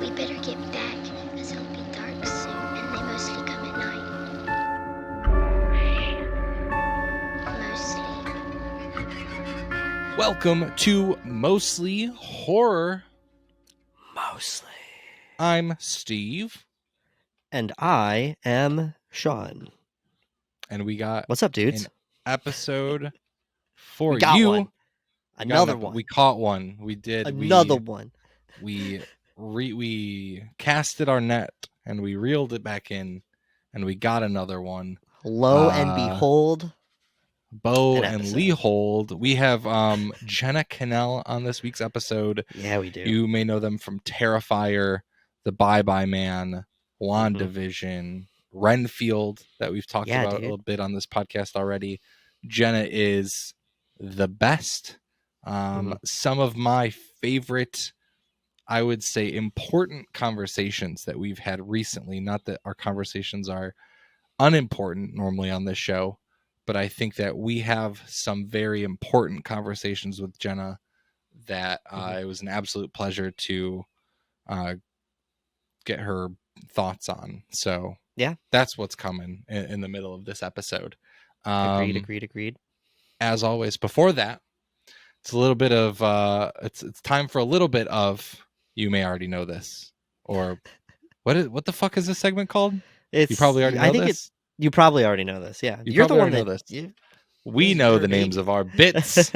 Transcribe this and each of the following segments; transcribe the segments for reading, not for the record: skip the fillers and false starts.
We better get back, because it'll be dark soon, and they mostly come at night. Mostly. Welcome to Mostly Horror. Mostly. I'm Steve. And I am Sean. And we got What's up, dudes? an episode for We got you. one. Another one. We caught one. We did. Another one. We casted our net and we reeled it back in, and we got another one. Lo and behold, Bo and Leahold. We have Jenna Kanell on this week's episode. Yeah, we do. You may know them from Terrifier, The Bye Bye Man, WandaVision, Renfield, that we've talked about a little bit on this podcast already. Jenna is the best. Some of my favorite, I would say, important conversations that we've had recently. Not that our conversations are unimportant normally on this show, but I think that we have some very important conversations with Jenna that it was an absolute pleasure to get her thoughts on. So yeah, that's what's coming in the middle of this episode. Agreed. As always, before that, it's a little bit of it's time for a little bit of You May Already Know This, or what the fuck is this segment called? You probably already know this. You probably already know this. Yeah, you're the one that knows this. We know the names of our bits.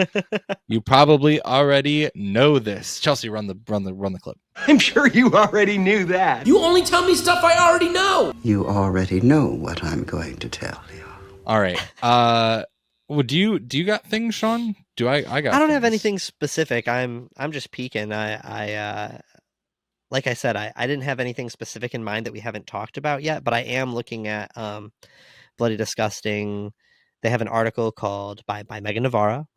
You probably already know this. Chelsea, run the clip. I'm sure you already knew that. You only tell me stuff I already know. You already know what I'm going to tell you. All right. Well, do you got things, Sean? I don't have anything specific. I'm just peeking. I like I said, I didn't have anything specific in mind that we haven't talked about yet, but I am looking at Bloody Disgusting. They have an article called by Megan Navarro,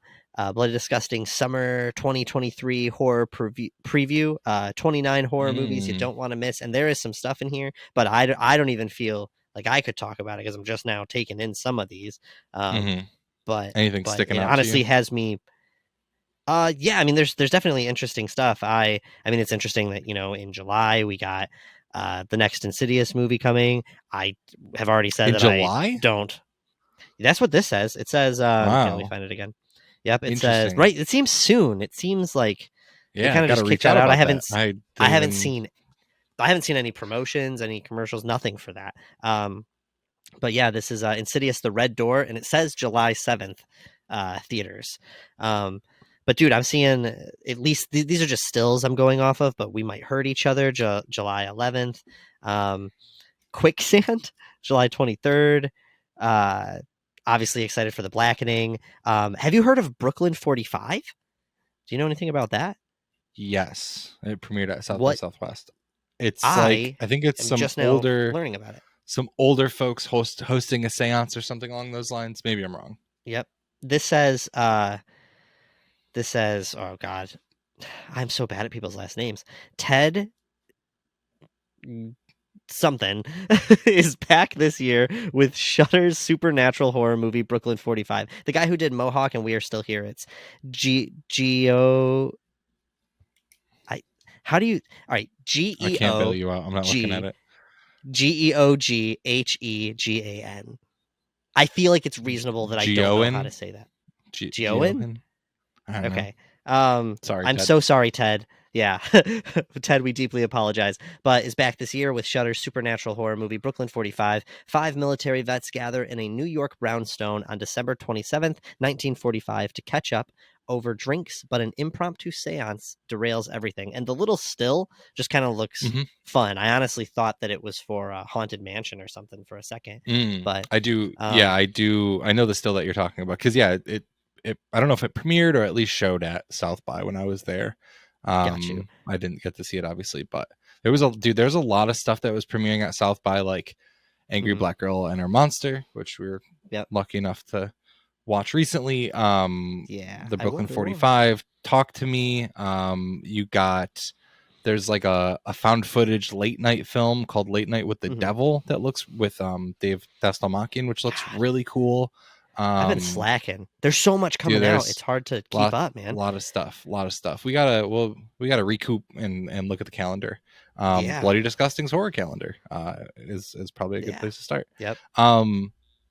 Bloody Disgusting Summer 2023 Horror Preview, 29 horror movies you don't want to miss. And there is some stuff in here, but I don't even feel like I could talk about it because I'm just now taking in some of these. But anything sticking out honestly to you? Has me. Yeah, I mean, there's definitely interesting stuff. I mean, it's interesting that, in July we got the next Insidious movie coming. I have already said that July? I don't. That's what this says. It says, wow. Let me find it again. Yep, it says, right, it seems soon. It seems like they kind of just kicked that out. I haven't seen any promotions, any commercials, nothing for that. But yeah, this is Insidious The Red Door, and it says July 7th, theaters. But dude, I'm seeing at least these are just stills I'm going off of, but We Might Hurt Each Other, July 11th. Quicksand, July 23rd. Obviously excited for The Blackening. Have you heard of Brooklyn 45? Do you know anything about that? Yes, it premiered at South by Southwest. It's I think it's some just older learning about it. Some older folks hosting a seance or something along those lines. Maybe I'm wrong. Yep. This says, oh God, I'm so bad at people's last names. Ted something is back this year with Shudder's supernatural horror movie Brooklyn 45. The guy who did Mohawk and We Are Still Here. It's Geo. How do you? All right, Geo. I can't bail you out. I'm not looking at it. Geoghegan. I feel like it's reasonable that I don't know how to say that. Geoen? Okay. Sorry, I'm Ted. so sorry, Ted. Yeah. Ted, we deeply apologize. But is back this year with Shudder's supernatural horror movie Brooklyn 45. 5 military vets gather in a New York brownstone on December 27th, 1945 to catch up over drinks, but an impromptu seance derails everything. And the little still just kind of looks fun. I honestly thought that it was for a Haunted Mansion or something for a second. But I do. I do. I know the still that you're talking about because it I don't know if it premiered or at least showed at South by when I was there. Got you. I didn't get to see it obviously, but there's a lot of stuff that was premiering at South by, like Angry Black Girl and Her Monster, which we were lucky enough to watch recently. The Brooklyn 45, Talk to Me. There's like a found footage late night film called Late Night with the Devil that looks with Dave Dastmalchian, which looks really cool. I've been slacking. There's so much coming out. It's hard to keep up, man. A lot of stuff. We gotta recoup and look at the calendar. Bloody Disgusting's horror calendar is probably a good place to start. Yep.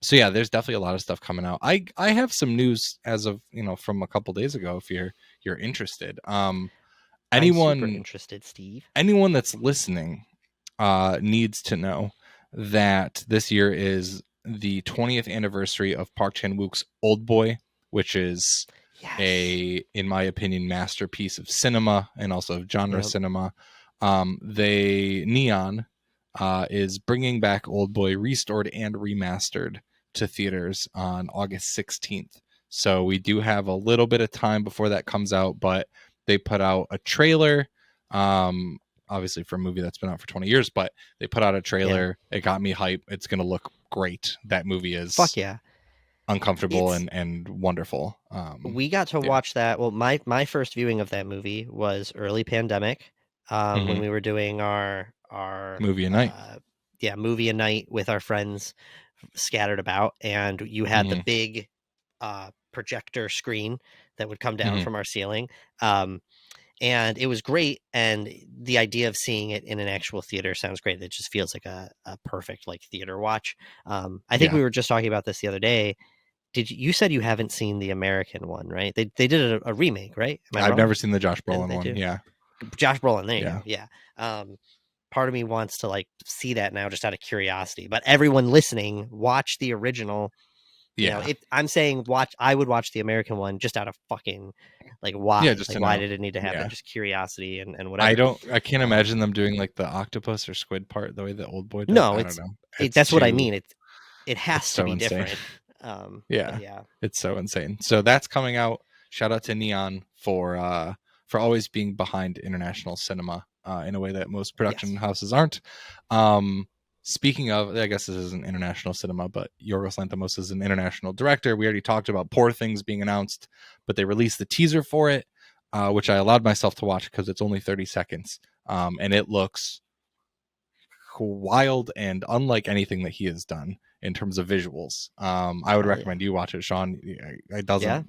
So yeah, there's definitely a lot of stuff coming out. I have some news as of from a couple days ago. If you're interested, I'm super interested, Steve. Anyone that's listening needs to know that this year is the 20th anniversary of Park Chan-wook's Oldboy, which is in my opinion, masterpiece of cinema and also of genre cinema. Neon is bringing back Oldboy restored and remastered to theaters on August 16th. So we do have a little bit of time before that comes out, but they put out a trailer, obviously for a movie that's been out for 20 years, but they put out a trailer. It got me hype. It's going to look great. That movie is uncomfortable and wonderful. We got to watch that. Well, my first viewing of that movie was early pandemic, when we were doing our movie a night. Movie a night with our friends scattered about, and you had the big projector screen that would come down from our ceiling. And it was great. And the idea of seeing it in an actual theater sounds great. It just feels like a perfect theater watch. I think we were just talking about this the other day. You said you haven't seen the American one, right? They did a remake, right? I've never seen the Josh Brolin one. Yeah. Josh Brolin. There you go. Yeah. Part of me wants to see that now just out of curiosity, but everyone listening, watch the original. I'm saying I would watch the American one just out of fucking why? Why did it need to happen? Just curiosity and whatever. I can't imagine them doing the octopus or squid part the way that Oldboy does. No, I don't know. That's what I mean. It has to be insane. Different. It's so insane. So that's coming out. Shout out to Neon for always being behind international cinema in a way that most production houses aren't. Speaking of, I guess this isn't international cinema, but Yorgos Lanthimos is an international director. We already talked about Poor Things being announced, but they released the teaser for it, which I allowed myself to watch because it's only 30 seconds. And it looks wild and unlike anything that he has done in terms of visuals. I would recommend you watch it, Sean. It doesn't.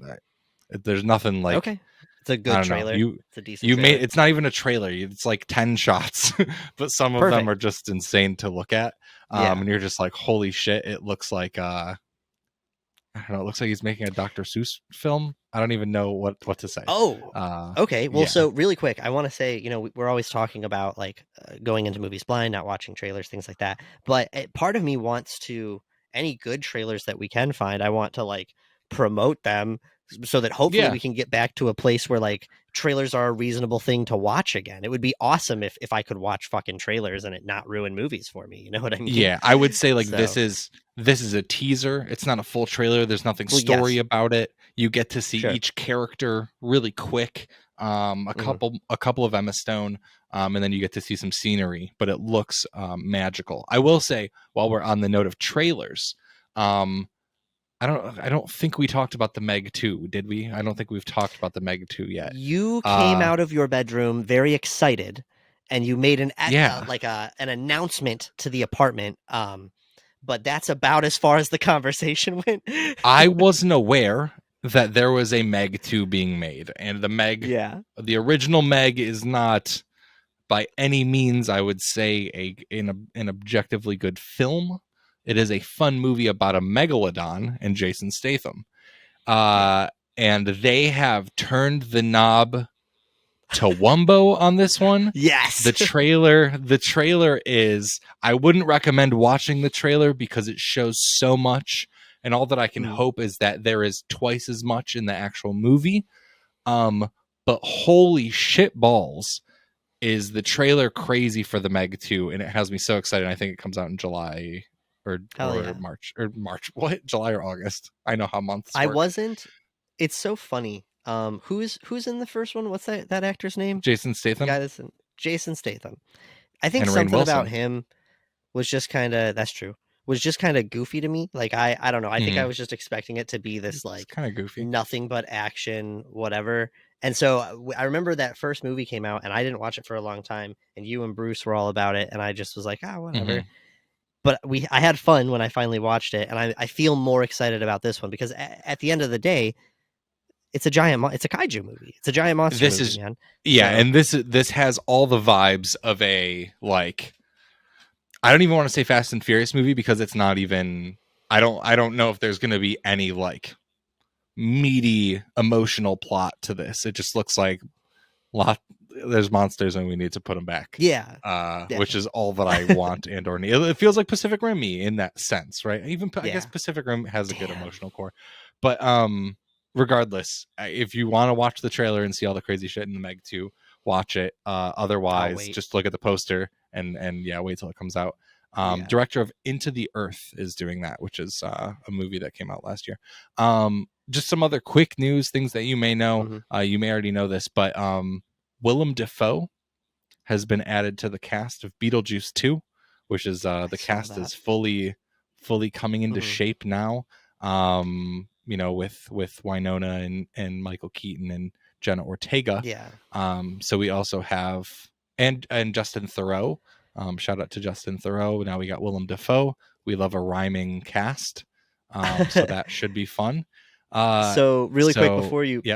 There's nothing okay. It's a good trailer. It's a decent trailer. It's not even a trailer. It's 10 shots, but some of them are just insane to look at. And you're just like, holy shit. It looks like, I don't know. It looks like he's making a Dr. Seuss film. I don't even know what to say. Oh, okay. Well, so really quick, I want to say, we're always talking about going into movies blind, not watching trailers, things like that. But part of me wants to, any good trailers that we can find, I want to promote them so that hopefully we can get back to a place where trailers are a reasonable thing to watch again. It would be awesome if I could watch fucking trailers and it not ruin movies for me. You know what I mean? Yeah, I would say this is a teaser. It's not a full trailer. There's nothing story about it. You get to see each character really quick. A couple of Emma Stone, and then you get to see some scenery, but it looks magical. I will say, while we're on the note of trailers, I don't think we talked about the Meg 2, did we? I don't think we've talked about the Meg 2 yet. You came out of your bedroom very excited, and you made an announcement to the apartment. But that's about as far as the conversation went. I wasn't aware that there was a Meg 2 being made, and the Meg, the original Meg, is not by any means, I would say, an objectively good film. It is a fun movie about a megalodon and Jason Statham. And they have turned the knob to Wumbo on this one. Yes. The trailer is, I wouldn't recommend watching the trailer because it shows so much. And all that I can hope is that there is twice as much in the actual movie. But holy shit balls, is the trailer crazy for the Meg 2. And it has me so excited. I think it comes out in July. Or March. What? July or August? I know how months work. It's so funny. Who's in the first one? What's that actor's name? Jason Statham. Jason Statham. I think something about him was just kind of, that's true, was just kind of goofy to me. I don't know. I think I was just expecting it to be this kind of goofy, nothing but action, whatever. And so I remember that first movie came out and I didn't watch it for a long time, and you and Bruce were all about it, and I just was like, whatever. but I had fun when I finally watched it, and I feel more excited about this one because at the end of the day, it's a kaiju movie. It's a giant monster movie, man. Yeah, so, and this has all the vibes of a, like, I don't even want to say Fast and Furious movie because it's not even. I don't know if there's going to be any like meaty emotional plot to this. It just looks like there's monsters and we need to put them back. Yeah, which is all that I want and or need. It feels like Pacific Rim-y in that sense, right? Even I guess Pacific Rim has a good emotional core, but regardless, if you want to watch the trailer and see all the crazy shit in the Meg 2, watch it. Otherwise, just look at the poster and wait till it comes out. Director of Into the Earth is doing that, which is a movie that came out last year. Just some other quick news, things that you may know. You may already know this, but Willem Dafoe has been added to the cast of Beetlejuice 2, which is the cast is fully coming into shape now. With Winona and Michael Keaton and Jenna Ortega. So we also have and Justin Theroux. Shout out to Justin Theroux. Now we got Willem Dafoe. We love a rhyming cast. So that should be fun. So really quick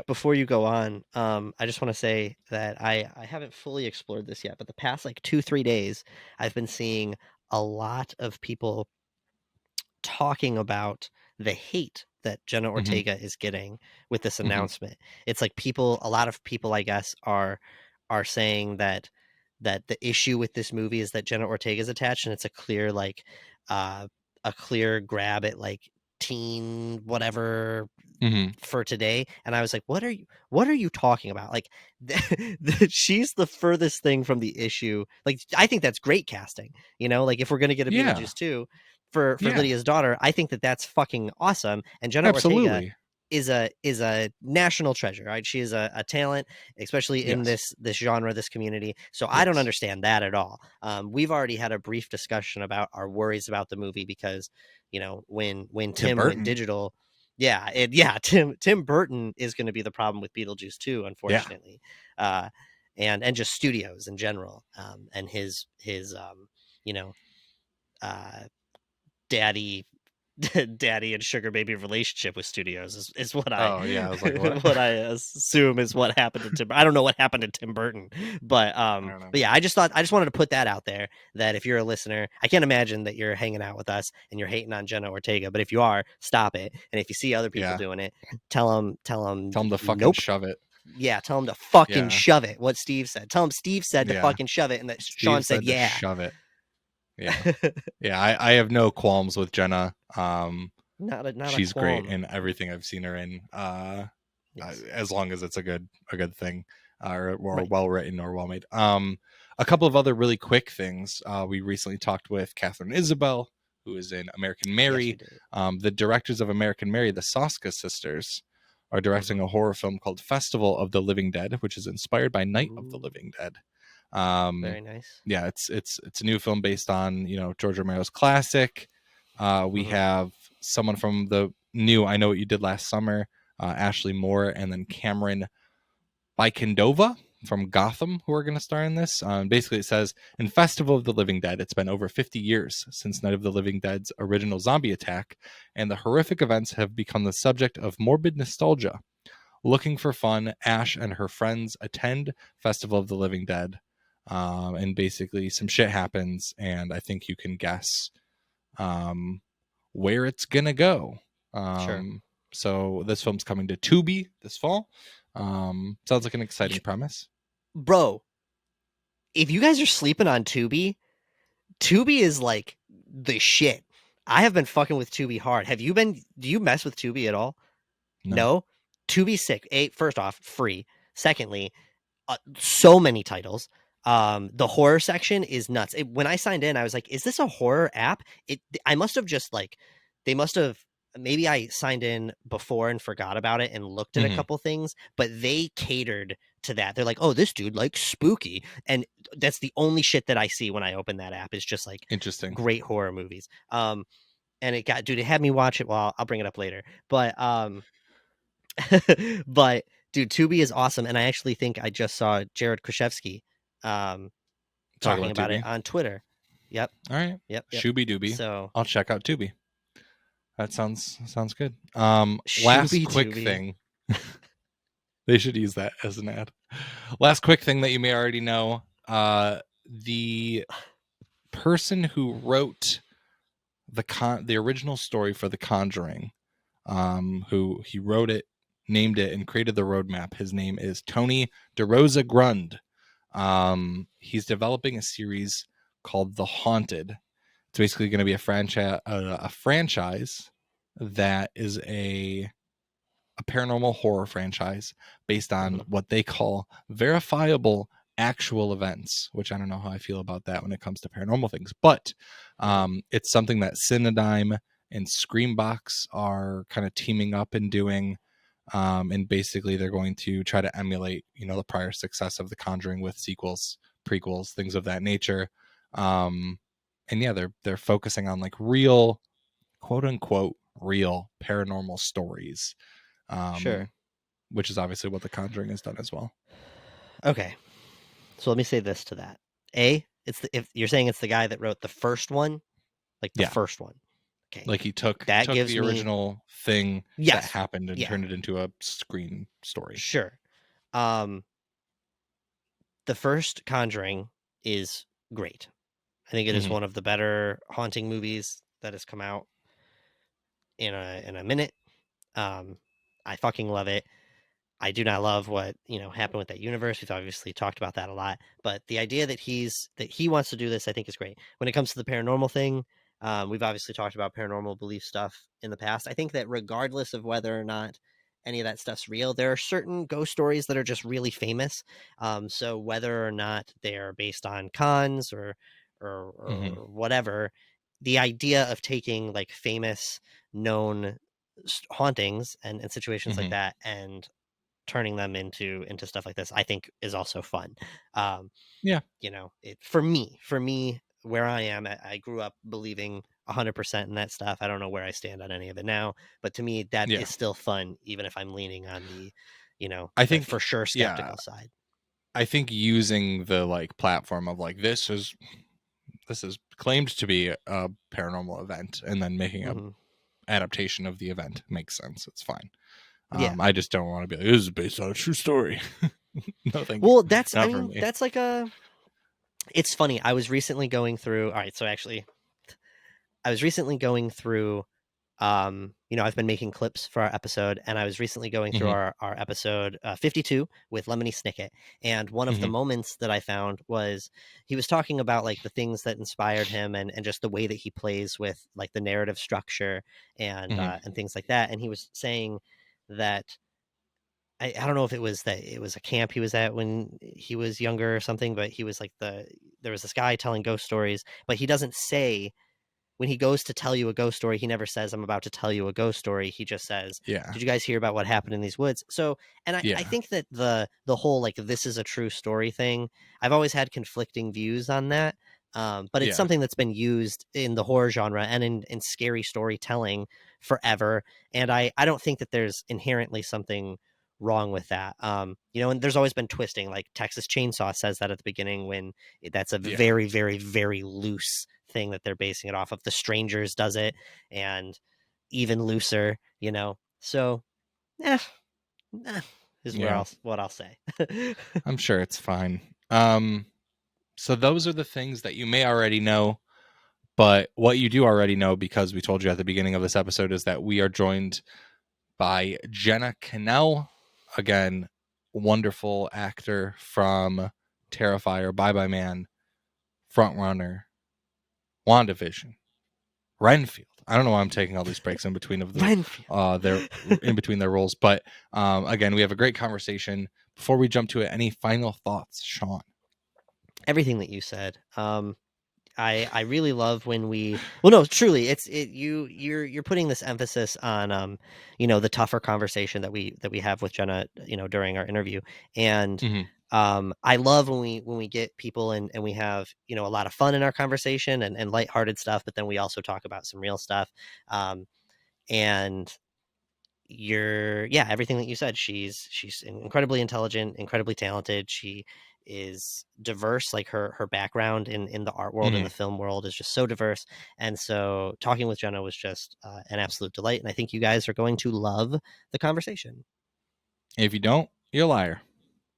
before you go on, I just want to say that I haven't fully explored this yet, but the past like 2-3 days, I've been seeing a lot of people talking about the hate that Jenna Ortega is getting with this announcement. It's like a lot of people, I guess, are saying that the issue with this movie is that Jenna Ortega is attached, and it's a clear grab at like teen whatever for today. And I was like, what are you talking about? Like she's the furthest thing from the issue. Like I think that's great casting, like if we're gonna get a Beetlejuice 2 for Lydia's daughter, I think that's fucking awesome. And Jenna Ortega is a national treasure, right? She is a talent, especially in this genre, this community. So I don't understand that at all. We've already had a brief discussion about our worries about the movie because, when Tim went digital, Tim Burton is going to be the problem with Beetlejuice 2, unfortunately. And just studios in general, and his daddy and sugar baby relationship with studios is what I was like, what I assume is what happened to Tim. I don't know what happened to Tim Burton, but yeah, I just wanted to put that out there, that if you're a listener, I can't imagine that you're hanging out with us and you're hating on Jenna Ortega, but if you are, stop it. And if you see other people doing it, tell them to fucking shove it. Yeah, tell them to fucking shove it. What Steve said. Tell them Steve said to fucking shove it, and that Sean said shove it. I have no qualms with Jenna. She's great in everything I've seen her in. As long as it's a good thing, or well written or well made. A couple of other really quick things. We recently talked with Catherine Isabel, who is in American Mary. The directors of American Mary, the Soska sisters, are directing a horror film called Festival of the Living Dead, which is inspired by Night of the Living Dead. Very nice. Yeah, it's a new film based on George Romero's classic. We have someone from the new I Know What You Did Last Summer, Ashley Moore, and then Cameron Bykendova from Gotham, who are going to star in this. Basically, it says, in Festival of the Living Dead, it's been over 50 years since Night of the Living Dead's original zombie attack, and the horrific events have become the subject of morbid nostalgia. Looking for fun, Ash and her friends attend Festival of the Living Dead. And basically some shit happens, and I think you can guess where it's gonna go. Sure. So this film's coming to Tubi this fall. Sounds like an exciting premise. Bro, if you guys are sleeping on Tubi is like the shit. I have been fucking with Tubi hard. Do you mess with Tubi at all? No? Tubi's sick. First off, free. Secondly, so many titles. The horror section is nuts. When I signed in, I was like, is this a horror app? Maybe I signed in before and forgot about it and looked at a couple things, but they catered to that. They're like, oh, this dude likes spooky. And that's the only shit that I see when I open that app, is just like interesting, great horror movies. And it had me watch it. Well, I'll bring it up later, but, but dude, Tubi is awesome. And I actually think I just saw Jared Kraszewski talking about it on Twitter. Yep. All right. Yep. Shooby dooby. So I'll check out Tubi. That sounds good. Last Shooby quick dooby. thing. They should use that as an ad. Last quick thing that you may already know. The person who wrote the original story for The Conjuring, who he wrote it, named it, and created the roadmap. His name is Tony DeRosa Grund. He's developing a series called The Haunted. It's basically going to be a franchise that is a paranormal horror franchise based on what they call verifiable actual events, which I don't know how I feel about that when it comes to paranormal things, but it's something that Cinedigm and Screambox are kind of teaming up and doing, and basically they're going to try to emulate, the prior success of The Conjuring with sequels, prequels, things of that nature. And yeah, they're focusing on like real, quote unquote, real paranormal stories. Sure. Which is obviously what The Conjuring has done as well. Okay. So let me say this to that. If you're saying it's the guy that wrote the first one, like the first one. Okay. Like he took the original thing that happened and turned it into a screen story. Sure. The first Conjuring is great. I think it is one of the better haunting movies that has come out in a minute. I fucking love it. I do not love what happened with that universe. We've obviously talked about that a lot, but the idea that he wants to do this, I think, is great. When it comes to the paranormal thing, we've obviously talked about paranormal belief stuff in the past. I think that regardless of whether or not any of that stuff's real, there are certain ghost stories that are just really famous. So whether or not they're based on cons or whatever, the idea of taking like famous known hauntings and situations like that and turning them into stuff like this, I think is also fun. For me, where I am, I grew up believing 100% in that stuff. I don't know where I stand on any of it now, but to me, that is still fun, even if I'm leaning on the, I think for sure skeptical side. I think using the like platform of like this is claimed to be a paranormal event, and then making a adaptation of the event makes sense. It's fine. I just don't want to be like, this is based on a true story. No, thank you. Well, that's like it's funny. I was recently going through, I've been making clips for our episode, and I was recently going through our episode 52 with Lemony Snicket. And one of the moments that I found was he was talking about like the things that inspired him and just the way that he plays with like the narrative structure and things like that. And he was saying that I don't know if it was a camp he was at when he was younger or something, but he was like there was this guy telling ghost stories, but he doesn't say, when he goes to tell you a ghost story, he never says, I'm about to tell you a ghost story. He just says, did you guys hear about what happened in these woods? So, and I think that the whole, like, this is a true story thing, I've always had conflicting views on that. But it's something that's been used in the horror genre and in scary storytelling forever. And I don't think that there's inherently something wrong with that. And there's always been twisting, like Texas Chainsaw says that at the beginning, when that's a very, very, very loose thing that they're basing it off of. The Strangers does it, and even looser, so is what I'll say. I'm sure it's fine. So those are the things that you may already know, but what you do already know, because we told you at the beginning of this episode, is that we are joined by Jenna Kanell. Again, wonderful actor from Terrifier, Bye Bye Man, Frontrunner, WandaVision, Renfield. I don't know why I'm taking all these breaks in between of their in between their roles, but again, we have a great conversation. Before we jump to it, any final thoughts, Sean? Everything that you said. I really love when truly you're putting this emphasis on the tougher conversation that we have with Jenna during our interview, and I love when we get people and we have a lot of fun in our conversation and lighthearted stuff, but then we also talk about some real stuff, and everything that you said. She's incredibly intelligent, incredibly talented. She is diverse. Like her background in the art world and the film world is just so diverse. And so talking with Jenna was just an absolute delight. And I think you guys are going to love the conversation. If you don't, you're a liar.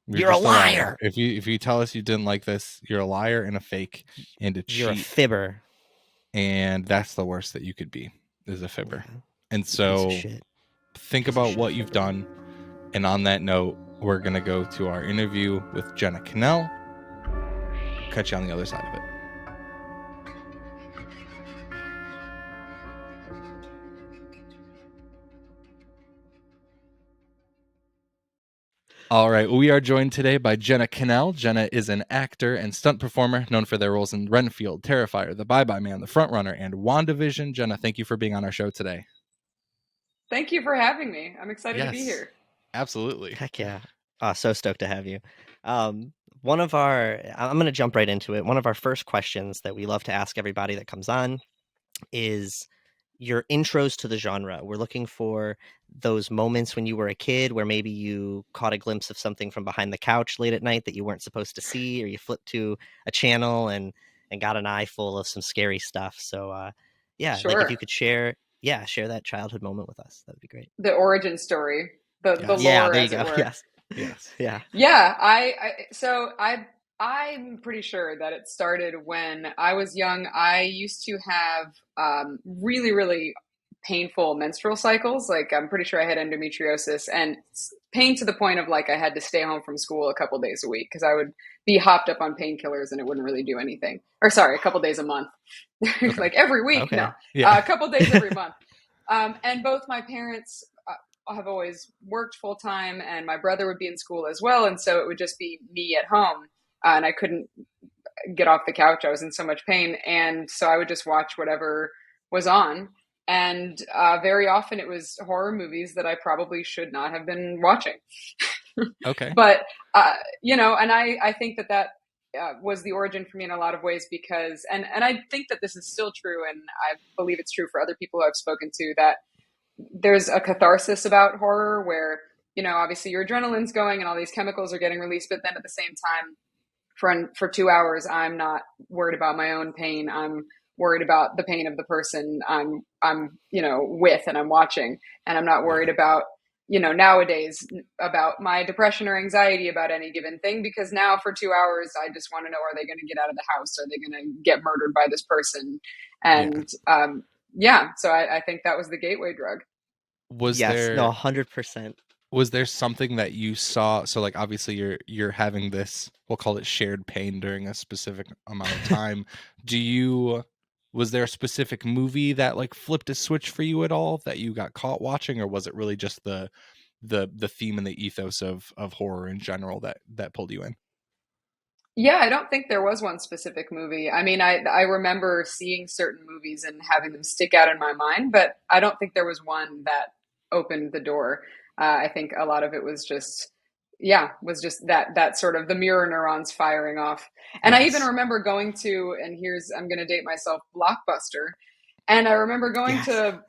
You're a liar. If you tell us you didn't like this, you're a liar and a fake and a cheat. You're a fibber. And that's the worst that you could be, is a fibber. Yeah. And so think about what you've done. And on that note, we're going to go to our interview with Jenna Kanell. Catch you on the other side of it. All right, we are joined today by Jenna Kanell. Jenna is an actor and stunt performer known for their roles in Renfield, Terrifier, The Bye-Bye Man, The Frontrunner, and WandaVision. Jenna, thank you for being on our show today. Thank you for having me. I'm excited to be here. Absolutely. Heck yeah. So stoked to have you. I'm going to jump right into it. One of our first questions that we love to ask everybody that comes on is your intros to the genre. We're looking for those moments when you were a kid where maybe you caught a glimpse of something from behind the couch late at night that you weren't supposed to see, or you flipped to a channel and got an eye full of some scary stuff. So Sure. Like if you could share that childhood moment with us, that would be great. The origin story, the lore, there you as go. it were. Yes. Yeah. Yeah. I'm pretty sure that it started when I was young. I used to have really, really painful menstrual cycles. Like, I'm pretty sure I had endometriosis, and pain to the point of like I had to stay home from school a couple days a week because I would be hopped up on painkillers and it wouldn't really do anything. Or sorry, a couple days a month. Okay. Like every week. Okay. No, Yeah. a couple days every month. And both my parents have always worked full time, and my brother would be in school as well. And so it would just be me at home, and I couldn't get off the couch. I was in so much pain. And so I would just watch whatever was on. And very often it was horror movies that I probably should not have been watching. Okay. But, and I think that was the origin for me in a lot of ways because, and I think that this is still true, and I believe it's true for other people who I've spoken to, that there's a catharsis about horror where, obviously your adrenaline's going and all these chemicals are getting released, but then at the same time, for 2 hours, I'm not worried about my own pain. I'm worried about the pain of the person I'm with and I'm watching. And I'm not worried about, nowadays about my depression or anxiety about any given thing, because now for 2 hours, I just want to know, are they going to get out of the house? Are they going to get murdered by this person? And, so I think that was the gateway drug. Was there 100%. Was there something that you saw? So like, obviously you're having this, we'll call it shared pain during a specific amount of time. Was there a specific movie that like flipped a switch for you at all that you got caught watching, or was it really just the theme and the ethos of horror in general that pulled you in? Yeah, I don't think there was one specific movie. I mean, I remember seeing certain movies and having them stick out in my mind, but I don't think there was one that opened the door. I think a lot of it was just that sort of the mirror neurons firing off. And yes. I even remember going to, and I'm going to date myself, Blockbuster. And I remember going to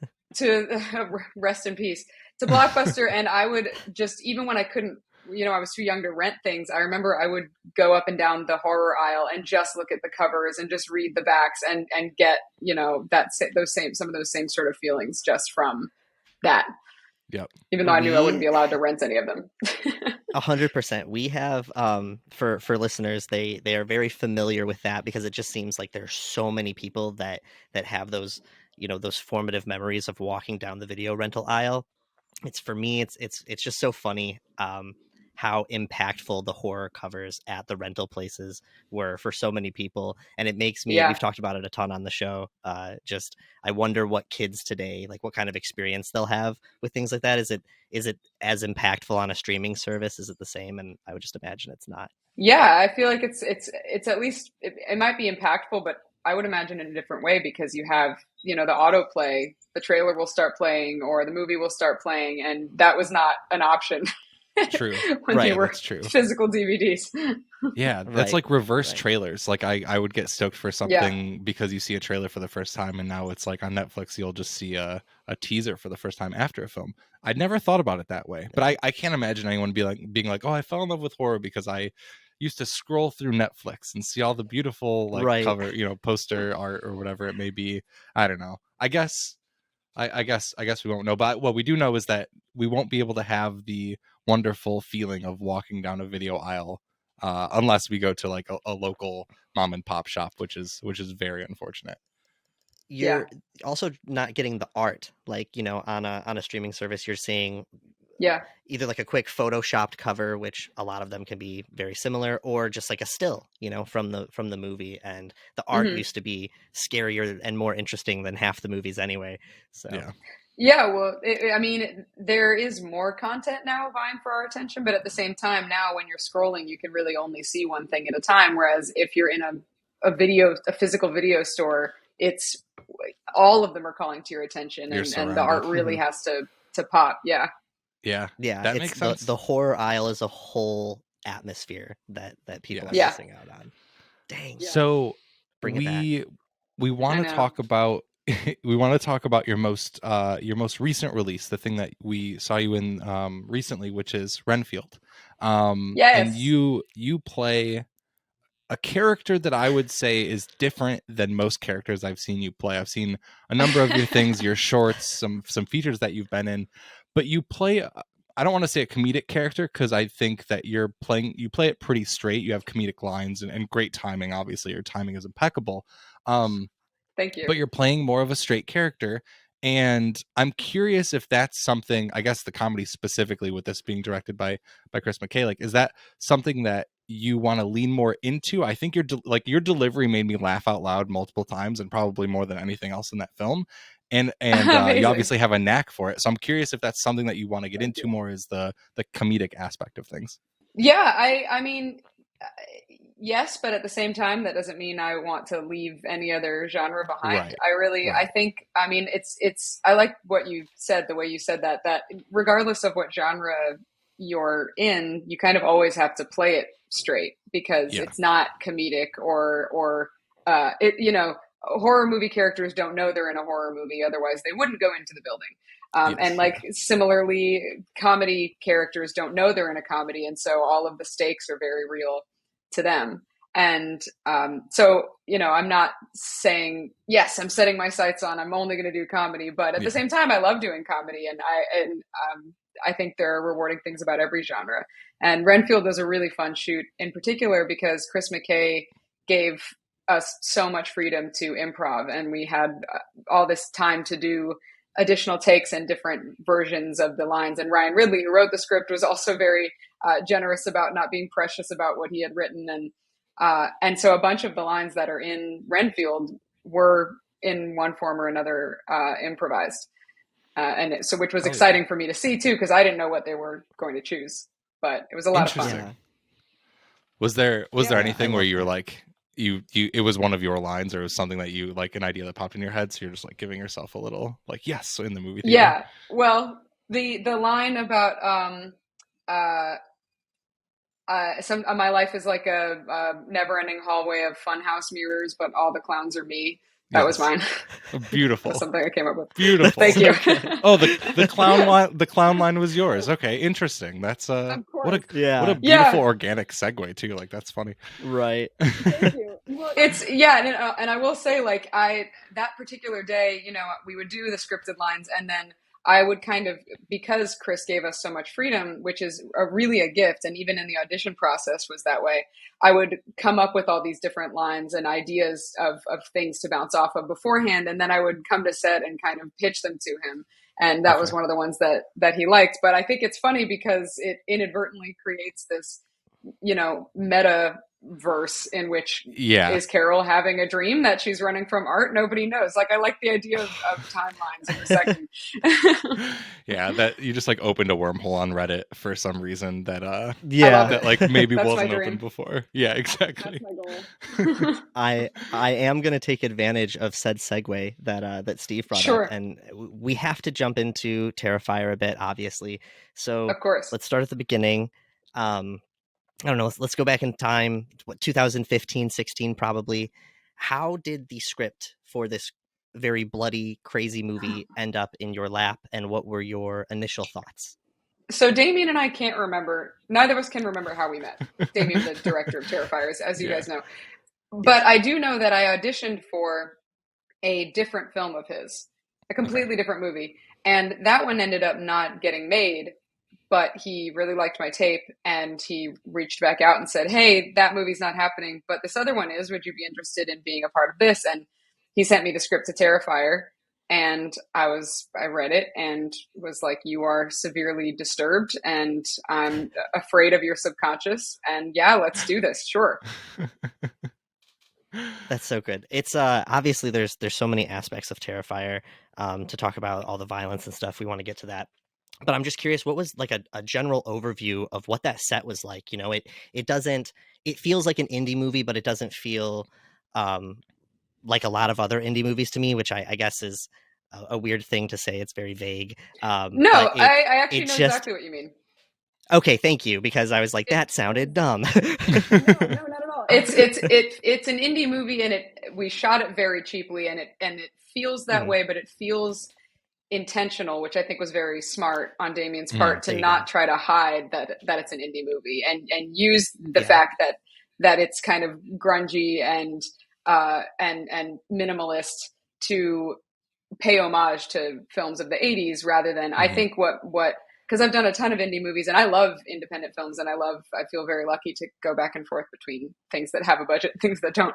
rest in peace, to Blockbuster. And I would just, even when I couldn't, I was too young to rent things, I remember I would go up and down the horror aisle and just look at the covers and just read the backs and get, some of those same sort of feelings just from that. Yep. Even though I knew I wouldn't be allowed to rent any of them. 100%. We have, for listeners, they are very familiar with that, because it just seems like there's so many people that have those, those formative memories of walking down the video rental aisle. For me, it's just so funny how impactful the horror covers at the rental places were for so many people. And it makes me, we've talked about it a ton on the show. I wonder what kids today, like what kind of experience they'll have with things like that. Is it as impactful on a streaming service? Is it the same? And I would just imagine it's not. Yeah, I feel like it's at least, it might be impactful, but I would imagine in a different way, because you have, the autoplay, the trailer will start playing or the movie will start playing. And that was not an option. True. When they were physical DVDs. Yeah, that's like reverse trailers. Like I would get stoked for something because you see a trailer for the first time, and now it's like on Netflix you'll just see a teaser for the first time after a film. I'd never thought about it that way, but I can't imagine anyone being like, oh, I fell in love with horror because I used to scroll through Netflix and see all the beautiful like cover, poster art or whatever it may be. I don't know. I guess we won't know, but what we do know is that we won't be able to have the wonderful feeling of walking down a video aisle unless we go to like a local mom and pop shop, which is very unfortunate. You're also not getting the art, like, on a streaming service. You're seeing either like a quick photoshopped cover, which a lot of them can be very similar, or just like a still, from the movie. And the art used to be scarier and more interesting than half the movies anyway. So well, I mean, there is more content now vying for our attention, but at the same time, now when you're scrolling, you can really only see one thing at a time. Whereas if you're in a physical video store, it's all of them are calling to your attention, and the art really has to pop. Yeah. That makes sense. The horror aisle is a whole atmosphere that people are missing out on. Dang. So we want to talk about your most recent release, the thing that we saw you in recently, which is Renfield. And you play a character that I would say is different than most characters I've seen you play. I've seen a number of your things, your shorts, some features that you've been in, but you play, I don't want to say a comedic character, because I think that you play it pretty straight. You have comedic lines and great timing. Obviously, your timing is impeccable. Thank you. But you're playing more of a straight character. And I'm curious if that's something, I guess the comedy specifically with this being directed by Chris McKay, like, is that something that you want to lean more into? I think your delivery made me laugh out loud multiple times, and probably more than anything else in that film. And you obviously have a knack for it. So I'm curious if that's something that you want to get into more, is the comedic aspect of things. Yeah, I mean, yes, but at the same time, that doesn't mean I want to leave any other genre behind. Right. I think, I mean, it's, I like what you said, the way you said that regardless of what genre you're in, you kind of always have to play it straight, because it's not comedic or horror movie characters don't know they're in a horror movie, otherwise they wouldn't go into the building. Similarly, comedy characters don't know they're in a comedy, and so all of the stakes are very real to them. And so, I'm not saying, yes, I'm setting my sights on, I'm only going to do comedy, but at the same time, I love doing comedy, and I think there are rewarding things about every genre. And Renfield was a really fun shoot, in particular because Chris McKay gave us so much freedom to improv, and we had all this time to do additional takes and different versions of the lines. And Ryan Ridley, who wrote the script, was also very generous about not being precious about what he had written. And so a bunch of the lines that are in Renfield were in one form or another improvised. Which was exciting for me to see too, because I didn't know what they were going to choose, but it was a lot of fun. Yeah. Was there anything where you were like, it was one of your lines, or it was something that you, like, an idea that popped in your head, so you're just like giving yourself a little like yes in the movie theater? Yeah, well, the line about my life is like a never-ending hallway of funhouse mirrors, but all the clowns are me. That was mine. Beautiful. That's something I came up with. Beautiful. Thank you. Oh, the clown line. The clown line was yours. Okay, interesting. That's what a beautiful organic segue too. Like, that's funny. Right. Thank you. It's and I will say, like, that particular day, we would do the scripted lines, and then I would kind of, because Chris gave us so much freedom, which is really a gift, and even in the audition process was that way, I would come up with all these different lines and ideas of things to bounce off of beforehand, and then I would come to set and kind of pitch them to him. And that was one of the ones that he liked. But I think it's funny because it inadvertently creates this, meta verse in which is Carol having a dream that she's running from art? Nobody knows. Like, I like the idea of timelines in a second. That you just like opened a wormhole on Reddit for some reason that that like maybe wasn't open before. Yeah, exactly. That's my goal. I am going to take advantage of said segue that Steve brought up, and we have to jump into Terrifier a bit, obviously. So of course, let's start at the beginning. I don't know. Let's go back in time. 2015, 16, probably. How did the script for this very bloody, crazy movie end up in your lap, and what were your initial thoughts? So Damien and I can't remember. Neither of us can remember how we met. Damien, the director of Terrifier, as you guys know. But I do know that I auditioned for a different film of his, a completely different movie. And that one ended up not getting made, but he really liked my tape and he reached back out and said, hey, that movie's not happening, but this other one is. Would you be interested in being a part of this? And he sent me the script to Terrifier. And I read it and was like, you are severely disturbed and I'm afraid of your subconscious. And yeah, let's do this. Sure. That's so good. It's obviously there's so many aspects of Terrifier to talk about, all the violence and stuff. We want to get to that. But I'm just curious, what was like a general overview of what that set was like? You know, it feels like an indie movie, but it doesn't feel like a lot of other indie movies to me, which I guess is a weird thing to say. It's very vague. No, I actually know exactly what you mean. Okay, thank you, because I was like, that sounded dumb. No, not at all. It's an indie movie, and we shot it very cheaply, and it feels that way, but it feels intentional, which I think was very smart on Damien's part to not try to hide that it's an indie movie and use the fact that it's kind of grungy and minimalist to pay homage to films of the 80s rather than I think what because I've done a ton of indie movies and I love independent films and I feel very lucky to go back and forth between things that have a budget and things that don't.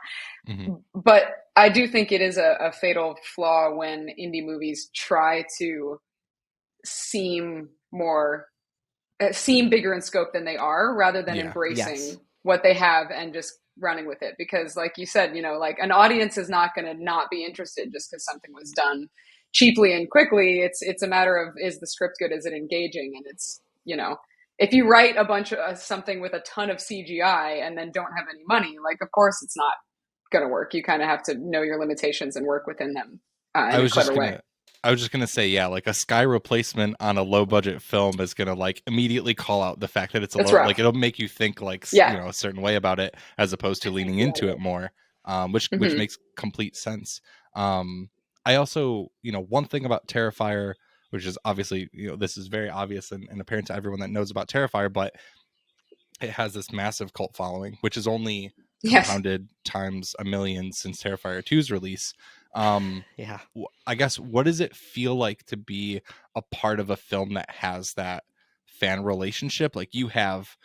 But I do think it is a fatal flaw when indie movies try to seem bigger in scope than they are rather than embracing what they have and just running with it. Because like you said, you know, like an audience is not going to not be interested just because something was done cheaply and quickly. It's a matter of, is the script good? Is it engaging? And it's, you know, if you write a bunch of something with a ton of CGI and then don't have any money, like, of course it's not going to work. You kind of have to know your limitations and work within them in a clever way. I was just going to say, yeah, like a sky replacement on a low budget film is going to like immediately call out the fact that it's like, it'll make you think like, you know, a certain way about it as opposed to leaning into it more, which makes complete sense. I also, you know, one thing about Terrifier, which is obviously, you know, this is very obvious and apparent to everyone that knows about Terrifier, but it has this massive cult following, which is only compounded times a million since Terrifier 2's release. I guess, what does it feel like to be a part of a film that has that fan relationship? Like you have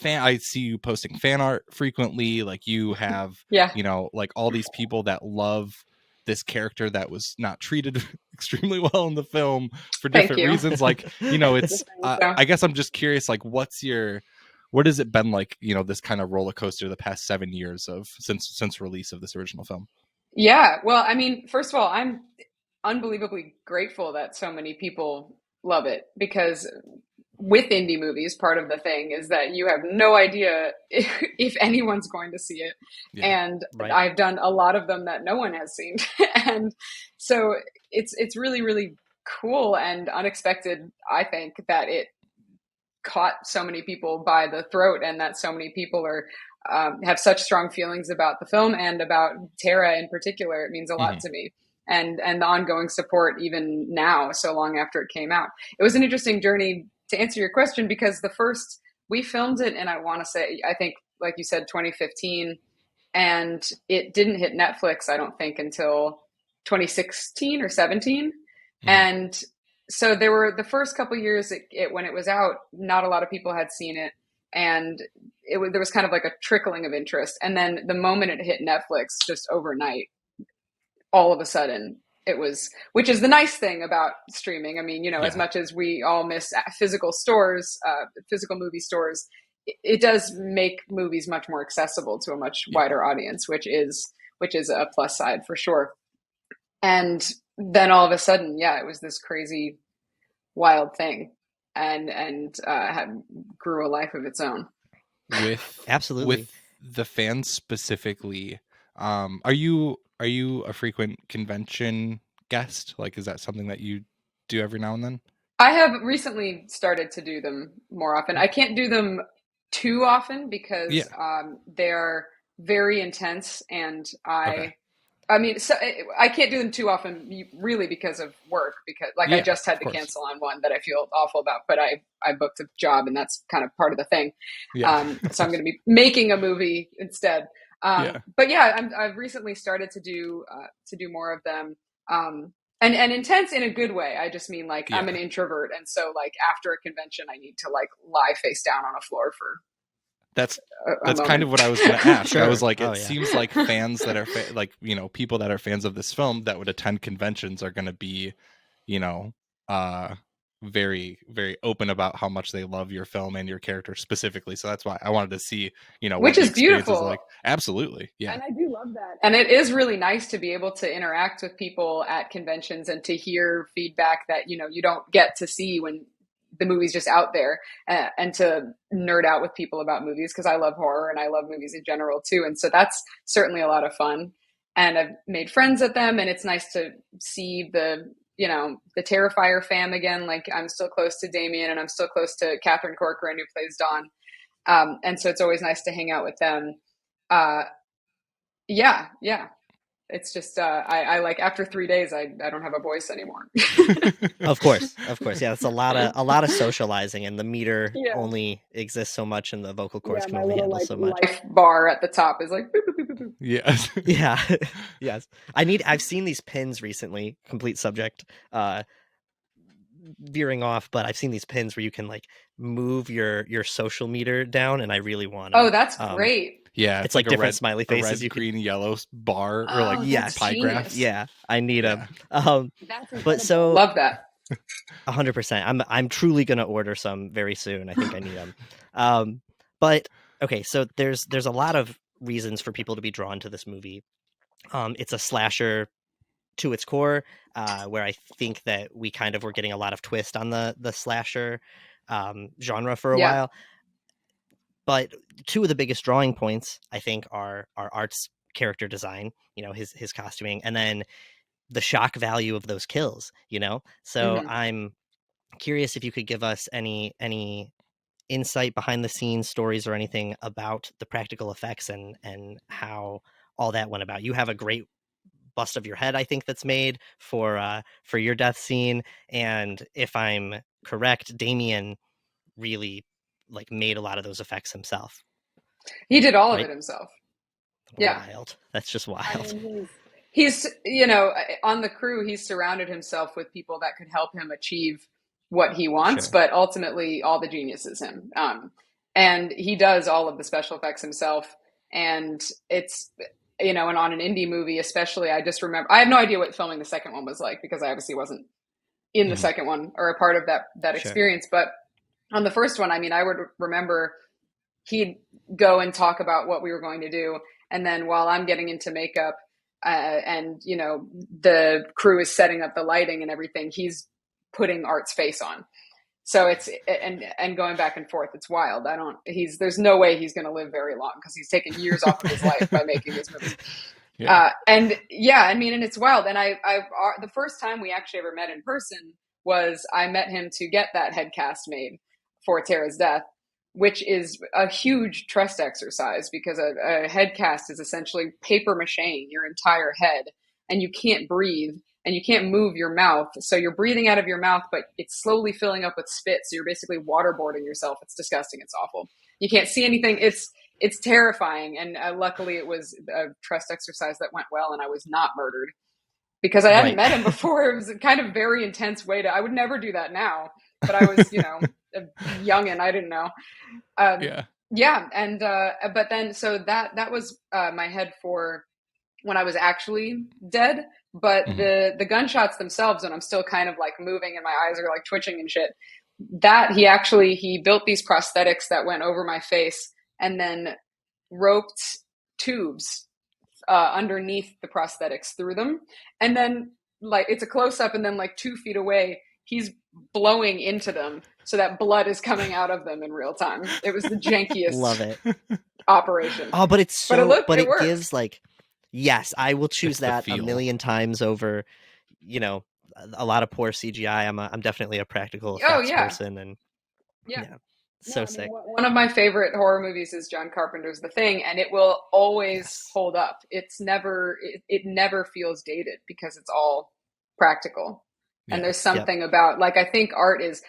I see you posting fan art frequently. Like you have, you know, like all these people that love this character that was not treated extremely well in the film for different reasons. Like, you know, it's, I guess I'm just curious, like, what has it been like, you know, this kind of roller coaster the past 7 years since release of this original film? Yeah. Well, I mean, first of all, I'm unbelievably grateful that so many people love it, because with indie movies, part of the thing is that you have no idea if anyone's going to see it. And I've done a lot of them that no one has seen. And so it's really, really cool and unexpected, I think, that it caught so many people by the throat and that so many people are have such strong feelings about the film and about Tara in particular. It means a lot to me. And the ongoing support even now, so long after it came out. It was an interesting journey, to answer your question, because we filmed it in, I want to say, I think, like you said, 2015, and it didn't hit Netflix, I don't think, until 2016 or 17. And so there were the first couple years when it was out, not a lot of people had seen it. And there was kind of like a trickling of interest. And then the moment it hit Netflix, just overnight, all of a sudden it was, which is the nice thing about streaming. I mean, you know, as much as we all miss physical stores, physical movie stores, it does make movies much more accessible to a much wider audience, which is a plus side for sure. And then all of a sudden, it was this crazy, wild thing, and grew a life of its own. With the fans specifically, are you a frequent convention guest? Like, is that something that you do every now and then? I have recently started to do them more often. I can't do them too often because they're very intense, and I mean, so I can't do them too often, really, because of work. Because, like, I just had to cancel on one that I feel awful about, but I booked a job, and that's kind of part of the thing. Yeah. So I'm going to be making a movie instead. But yeah, I've recently started to do more of them, and intense in a good way. I just mean, like, I'm an introvert, and so, like, after a convention, I need to, like, lie face down on a floor for. That's kind of what I was going to ask. Sure. I was like, it seems like fans that are like, you know, people that are fans of this film that would attend conventions are going to be, you know, very, very open about how much they love your film and your character specifically. So that's why I wanted to see, you know, which what is beautiful. like. Absolutely. Yeah. And I do love that. And it is really nice to be able to interact with people at conventions and to hear feedback that, you know, you don't get to see when the movie's just out there, and to nerd out with people about movies, because I love horror and I love movies in general too. And so that's certainly a lot of fun. And I've made friends at them, and it's nice to see the Terrifier fam again. Like, I'm still close to Damien, and I'm still close to Catherine Corcoran, who plays Dawn. And so it's always nice to hang out with them. Yeah. It's just, I like, after 3 days, I don't have a voice anymore. Of course. Yeah. It's a lot of socializing, and the meter only exists so much, and the vocal cords can only handle so much. Life bar at the top is like, boop, boop, boop, boop. Yes. Yeah. Yes. I've seen these pins recently, complete subject, veering off, but I've seen these pins where you can, like, move your social meter down, and I really want to. Oh, that's great. Yeah, it's like different smiley faces. Red, green, yellow bar, or like pie graphs. Yeah, I need them. But love that. 100%. I'm truly gonna order some very soon. I think I need them. But okay, so there's a lot of reasons for people to be drawn to this movie. It's a slasher to its core, where I think that we kind of were getting a lot of twist on the slasher genre for a while. But two of the biggest drawing points, I think, are Art's character design, you know, his costuming, and then the shock value of those kills, you know? So I'm curious if you could give us any insight, behind the scenes stories, or anything about the practical effects and how all that went about. You have a great bust of your head, I think, that's made for your death scene. And if I'm correct, Damien really, like, made a lot of those effects himself. He did all of it himself. Wild. That's just wild. I mean, he's, you know, on the crew, he's surrounded himself with people that could help him achieve what he wants, but ultimately all the genius is him. And he does all of the special effects himself. And it's, you know, and on an indie movie, especially, I just remember, I have no idea what filming the second one was like, because I obviously wasn't in the second one or a part of that experience. But on the first one, I mean, I would remember he'd go and talk about what we were going to do. And then while I'm getting into makeup, and, you know, the crew is setting up the lighting and everything, he's putting Art's face on. So it's, and going back and forth, it's wild. There's no way he's going to live very long, because he's taken years off of his life by making this movie. And I mean, and it's wild. And the first time we actually ever met in person was I met him to get that head cast made for Tara's death, which is a huge trust exercise, because a head cast is essentially paper mache your entire head, and you can't breathe and you can't move your mouth. So you're breathing out of your mouth, but it's slowly filling up with spit. So you're basically waterboarding yourself. It's disgusting. It's awful. You can't see anything. It's terrifying. And luckily it was a trust exercise that went well, and I was not murdered, because I hadn't met him before. It was a kind of very intense way I would never do that now, but I was, you know, young, and I didn't know. And but then, so that was my head for when I was actually dead. But the gunshots themselves, when I'm still kind of like moving and my eyes are like twitching and shit, that he built these prosthetics that went over my face, and then roped tubes underneath the prosthetics through them. And then, like, it's a close up, and then, like, 2 feet away, he's blowing into them so that blood is coming out of them in real time. It was the jankiest Love it. operation. Oh, but it's so, it works. Gives, like, yes, I will choose that a million times over, you know, a lot of poor CGI. I'm definitely a practical effects person, and So sick. One of my favorite horror movies is John Carpenter's The Thing, and it will always hold up. It never feels dated because it's all practical. And there's something about, like, I think art is,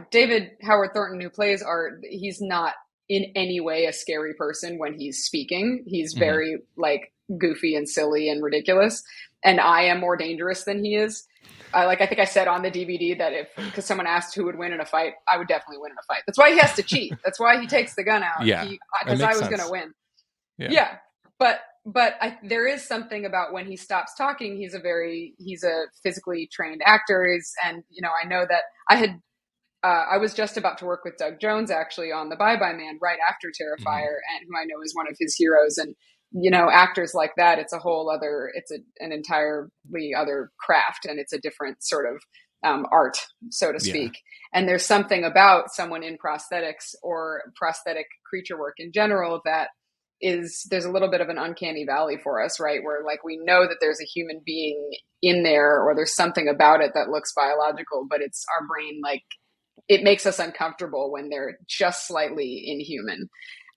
David Howard Thornton, who plays Art, he's not in any way a scary person when he's speaking. He's very like goofy and silly and ridiculous. And I am more dangerous than he is. I think I said on the DVD that because someone asked who would win in a fight, I would definitely win in a fight. That's why he has to cheat. That's why he takes the gun out. Yeah, because I was going to win. Yeah. But there is something about when he stops talking. He's a physically trained actor. I know that I was just about to work with Doug Jones actually on The Bye Bye Man right after Terrifier, and who I know is one of his heroes. And actors like that, it's an entirely other craft, and it's a different sort of art, so to speak. And there's something about someone in prosthetics or prosthetic creature work in general that there's a little bit of an uncanny valley for us, right? Where like we know that there's a human being in there, or there's something about it that looks biological, but it's our brain, like it makes us uncomfortable when they're just slightly inhuman.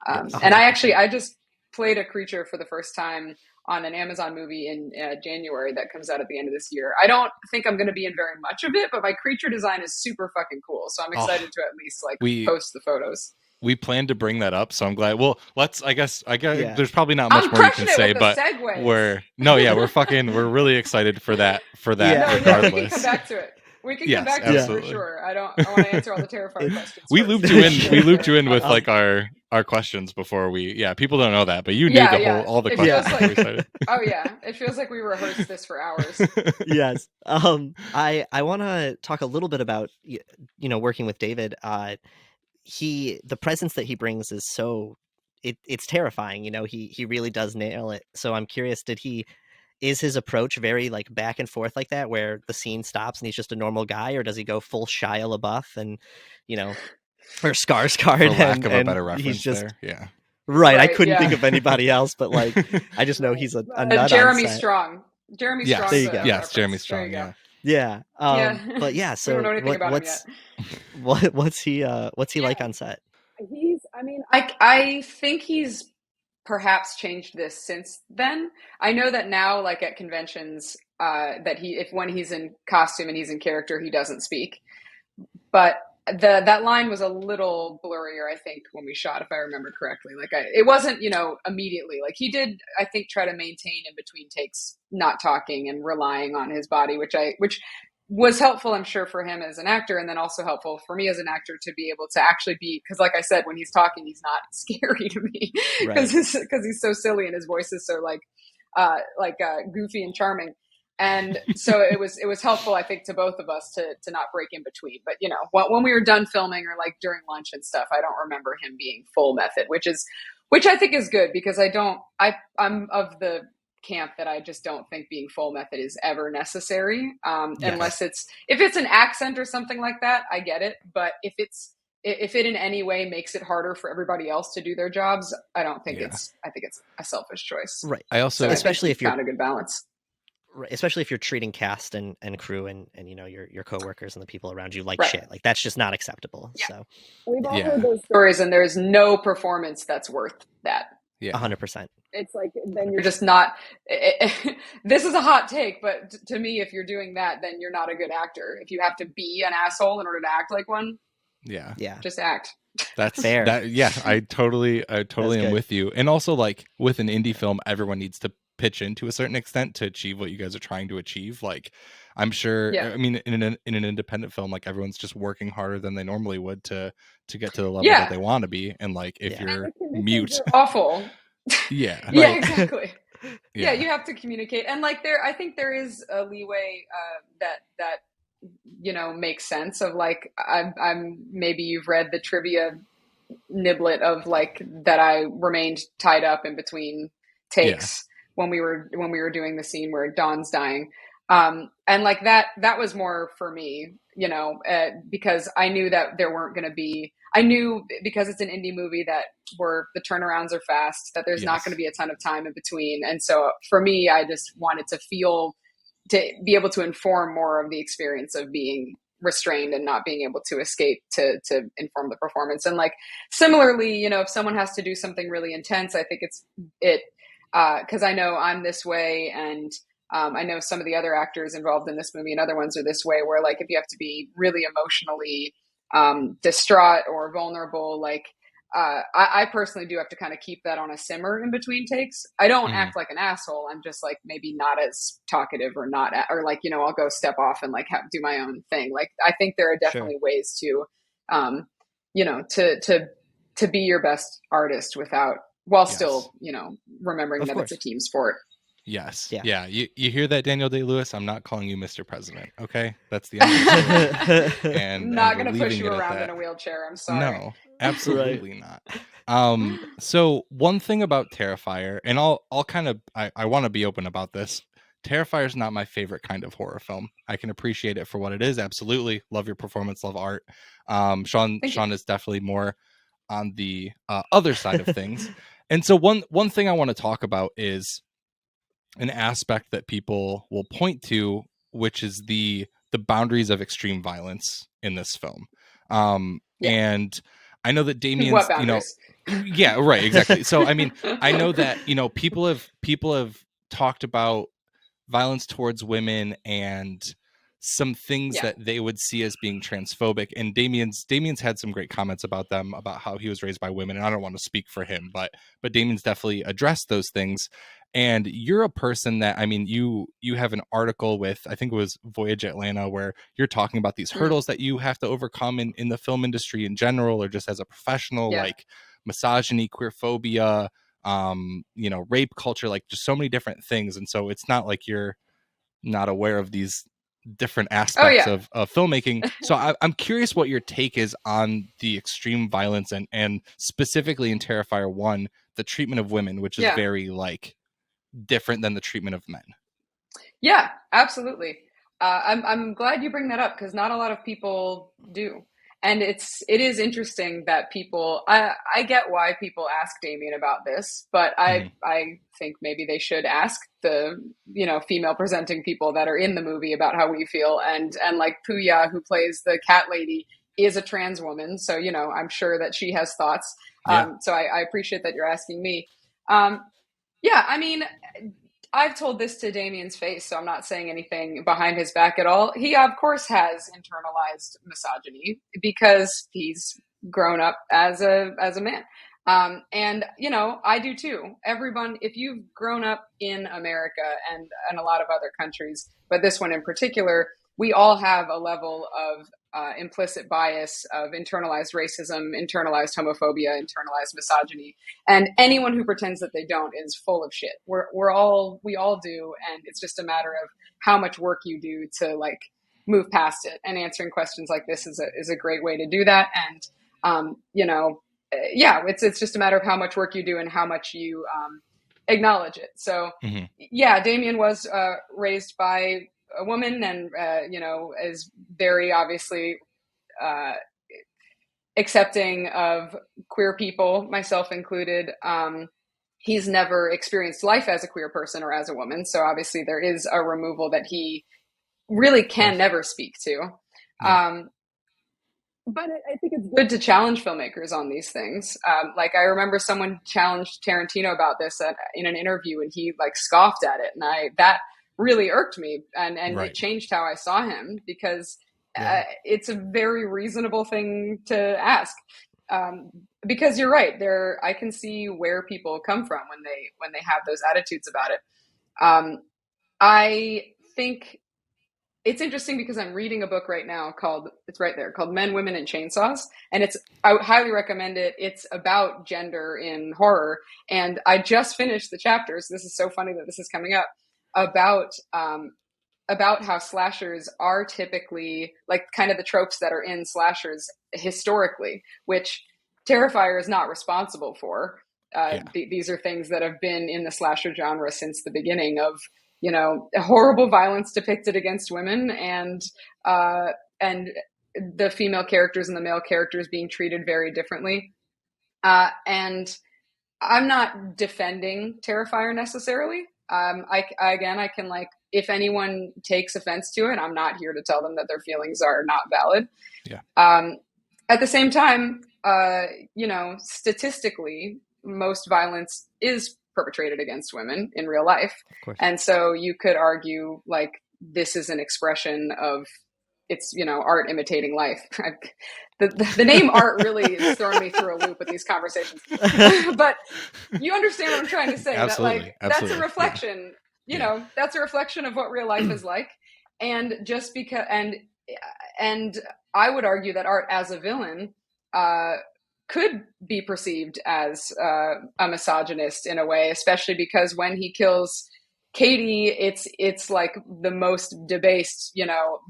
And I just played a creature for the first time on an Amazon movie in January that comes out at the end of this year. I don't think I'm going to be in very much of it, but my creature design is super fucking cool. So I'm excited to at least post the photos. We plan to bring that up, so I'm glad. Well, I guess there's probably not much more you can say, but we're really excited for that. Regardless. Yeah, we can come back to it. We can come back to it for sure. I want to answer all the Terrifier questions. We looped you in with like our questions before people don't know that, but you knew all the questions. Oh yeah, it feels like we rehearsed this for hours. Yes. I want to talk a little bit about working with David. The presence that he brings is it's terrifying. He really does nail it. So I'm curious, is his approach very like back and forth like that, where the scene stops and he's just a normal guy, or does he go full Shia LaBeouf and or Skarsgård? For lack of a better reference, he's just there. Right. I couldn't think of anybody else, but like I just know he's a nut. Jeremy on set. Strong. Jeremy yes. Strong. There you go. Yes, Jeremy Strong. Yeah. But yeah. So we don't know anything about him yet. What's he like on set? I think he's perhaps changed this since then. I know that now, like at conventions, that when he's in costume and he's in character, he doesn't speak. But that line was a little blurrier, I think, when we shot, if I remember correctly. Like it wasn't, immediately. Like he did, I think, try to maintain in between takes, not talking and relying on his body, which was helpful, I'm sure, for him as an actor, and then also helpful for me as an actor to be able to actually be, because like I said, when he's talking, he's not scary to me because he's so silly and his voice is so goofy and charming. And so it was helpful, I think, to both of us to not break in between. But when we were done filming or like during lunch and stuff, I don't remember him being full method, which I think is good, because I'm of the camp that I just don't think being full method is ever necessary, unless if it's an accent or something like that, I get it. But if it in any way makes it harder for everybody else to do their jobs, I don't think I think it's a selfish choice. Right. I also, especially if you're found a good balance. Right, especially if you're treating cast and crew and your coworkers and the people around you like shit. Like that's just not acceptable. Yeah. So we've all heard those stories, and there's no performance that's worth that. Yeah, 100%. It's like then you're just not. This is a hot take, but to me, if you're doing that, then you're not a good actor. If you have to be an asshole in order to act like one, just act. That's fair. I totally am with you. And also, like with an indie film, everyone needs to pitch in to a certain extent to achieve what you guys are trying to achieve. Like I'm sure, I mean, in an independent film, like everyone's just working harder than they normally would to get to the level that they want to be. And like if you're mute, awful. Yeah, yeah, exactly. Yeah, you have to communicate, and like I think there is a leeway that makes sense. Of like I'm maybe you've read the trivia niblet of like that I remained tied up in between takes when we were doing the scene where Dawn's dying, and like that was more for me, because I knew that there weren't going to be. I knew, because it's an indie movie, that the turnarounds are fast, that there's not going to be a ton of time in between. And so for me, I just wanted to be able to inform more of the experience of being restrained and not being able to escape to inform the performance. And like similarly, you know, if someone has to do something really intense, I think because I know I'm this way, and I know some of the other actors involved in this movie and other ones are this way, where like if you have to be really emotionally distraught or vulnerable, like I personally do have to kind of keep that on a simmer in between takes. I don't act like an asshole. I'm just like maybe not as talkative or or like, you know, I'll go step off and like do my own thing. Like I think there are definitely ways to, you know, to be your best artist while still, you know, remembering that it's a team sport. Yes. Yeah. You hear that, Daniel Day-Lewis? I'm not calling you Mr. President. Okay. That's the end of the story. And not going to push you around in a wheelchair. I'm sorry. No, absolutely not. So one thing about Terrifier, and I'll kind of, I want to be open about this. Terrifier is not my favorite kind of horror film. I can appreciate it for what it is. Absolutely. Love your performance. Love art. Sean is definitely more on the other side of things. And so one thing I want to talk about is an aspect that people will point to, which is the boundaries of extreme violence in this film. And I know that Damien's, you know, yeah, right, exactly. So I mean, I know that, you know, people have talked about violence towards women and some things that they would see as being transphobic, and Damien's had some great comments about them, about how he was raised by women, and I don't want to speak for him, but Damien's definitely addressed those things. And you're a person that, I mean, you have an article with, I think it was Voyage Atlanta, where you're talking about these hurdles that you have to overcome in the film industry in general, or just as a professional, like misogyny, queer phobia, you know, rape culture, like just so many different things. And so it's not like you're not aware of these different aspects of filmmaking. So I'm curious what your take is on the extreme violence and specifically in Terrifier 1, the treatment of women, which is very like different than the treatment of men. Yeah, absolutely. I'm glad you bring that up, because not a lot of people do. And it is interesting that people, I get why people ask Damien about this, but I think maybe they should ask the, you know, female presenting people that are in the movie about how we feel. And like Puya, who plays the cat lady, is a trans woman. So, you know, I'm sure that she has thoughts. So I appreciate that you're asking me. Yeah, I mean, I've told this to Damien's face, so I'm not saying anything behind his back at all. He, of course, has internalized misogyny because he's grown up as a man. And, you know, I do too. Everyone, if you've grown up in America and a lot of other countries, but this one in particular, we all have a level of implicit bias, of internalized racism, internalized homophobia, internalized misogyny, and anyone who pretends that they don't is full of shit. We all do, and it's just a matter of how much work you do to like move past it. And answering questions like this is a great way to do that. And you know, it's just a matter of how much work you do and how much you acknowledge it. So yeah, Damien was raised by a woman, and you know, is very obviously accepting of queer people, myself included. He's never experienced life as a queer person or as a woman, so obviously there is a removal that he really can never speak to. But I think it's good to challenge filmmakers on these things. Like I remember someone challenged Tarantino about this in an interview, and he like scoffed at it, and that really irked me, and it changed how I saw him, because it's a very reasonable thing to ask. Because you're right, I can see where people come from when they have those attitudes about it. I think it's interesting because I'm reading a book right now called Men, Women, and Chainsaws. And I would highly recommend it. It's about gender in horror. And I just finished the chapter, so this is so funny that this is coming up, about how slashers are typically like kind of the tropes that are in slashers historically, which Terrifier is not responsible for. These are things that have been in the slasher genre since the beginning of, you know, horrible violence depicted against women, and the female characters and the male characters being treated very differently. And I'm not defending Terrifier necessarily. I can like, if anyone takes offense to it, I'm not here to tell them that their feelings are not valid. Yeah. At the same time, statistically, most violence is perpetrated against women in real life. Of course. And so you could argue like this is an expression of it's, art imitating life. The name art really is throwing me through a loop with these conversations. But you understand what I'm trying to say. Absolutely. That like Absolutely. that's a reflection. That's a reflection of what real life is like. And just because and I would argue that art as a villain could be perceived as a misogynist in a way, especially because when he kills Katie, it's like the most debased,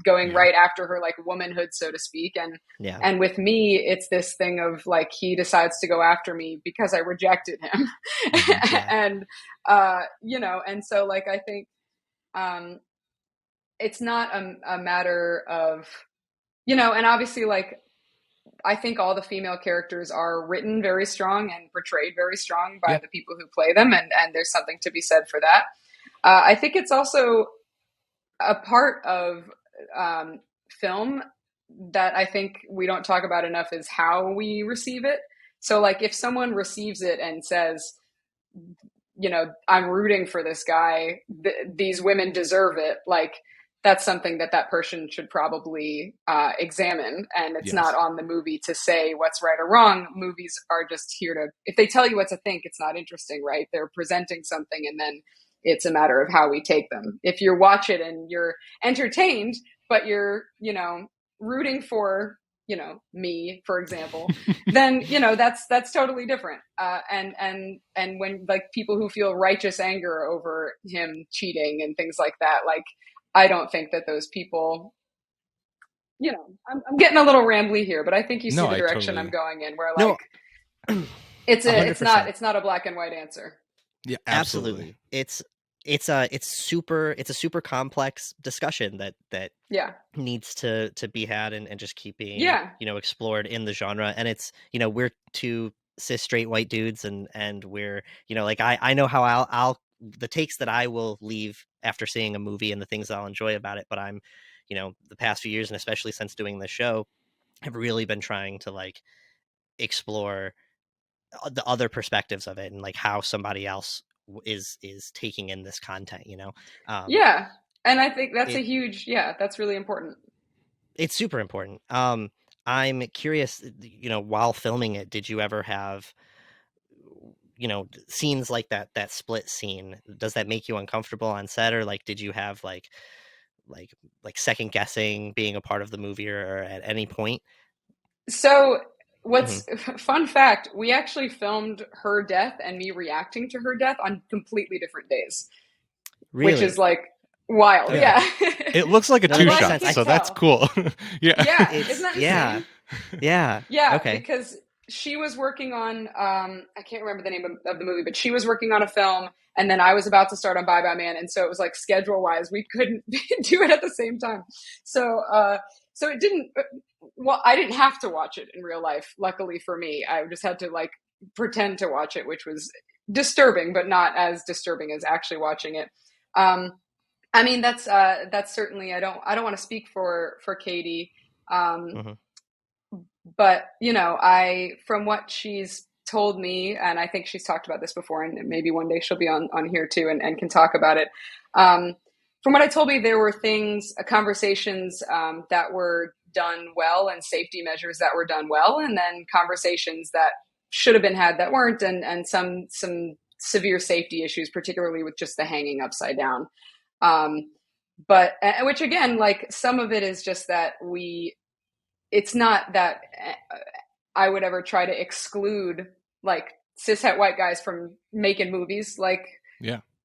going right after her like womanhood, so to speak. And with me, it's this thing of like he decides to go after me because I rejected him. And and so like I think it's not a matter of and obviously like I think all the female characters are written very strong and portrayed very strong by the people who play them, and there's something to be said for that. I think it's also a part of film that I think we don't talk about enough is how we receive it. So like if someone receives it and says, I'm rooting for this guy, these women deserve it, like that's something that person should probably examine. And it's not on the movie to say what's right or wrong. Movies are just here to, if they tell you what to think, it's not interesting, right? They're presenting something and then it's a matter of how we take them. If you watch it and you're entertained, but you're, rooting for, me, for example, then, that's totally different. And when like people who feel righteous anger over him cheating and things like that, like, I don't think that those people, I'm getting a little rambly here, but I think you see the direction I'm going in where like, it's not a black and white answer. Yeah, absolutely. It's a super complex discussion that needs to be had and just keep being explored in the genre. And it's we're two cis straight white dudes and we're like I know how I'll the takes that I will leave after seeing a movie and the things that I'll enjoy about it, but I'm the past few years and especially since doing this show have really been trying to like explore the other perspectives of it and like how somebody else is taking in this content, and I think that's a huge that's really important. It's super important. I'm curious, while filming it, did you ever have scenes like that split scene? Does that make you uncomfortable on set, or like did you have like second guessing being a part of the movie or at any point? So what's fun fact, we actually filmed her death and me reacting to her death on completely different days. Really? Which is like wild. Yeah. It looks like a two shot, so that's cool. Yeah. Isn't that insane? Yeah. Okay. Because she was working on I can't remember the name of the movie, but she was working on a film and then I was about to start on Bye Bye Man, and so it was like schedule wise we couldn't do it at the same time. So it didn't I didn't have to watch it in real life, luckily for me. I just had to like pretend to watch it, which was disturbing, but not as disturbing as actually watching it. I mean, that's certainly, I don't want to speak for Katie. But from what she's told me, and I think she's talked about this before, and maybe one day she'll be on here too and can talk about it. From what I told me, there were conversations that were done well and safety measures that were done well, and then conversations that should have been had that weren't, and some severe safety issues, particularly with just the hanging upside down. But which again, like some of it is just that it's not that I would ever try to exclude like cishet white guys from making movies. Like,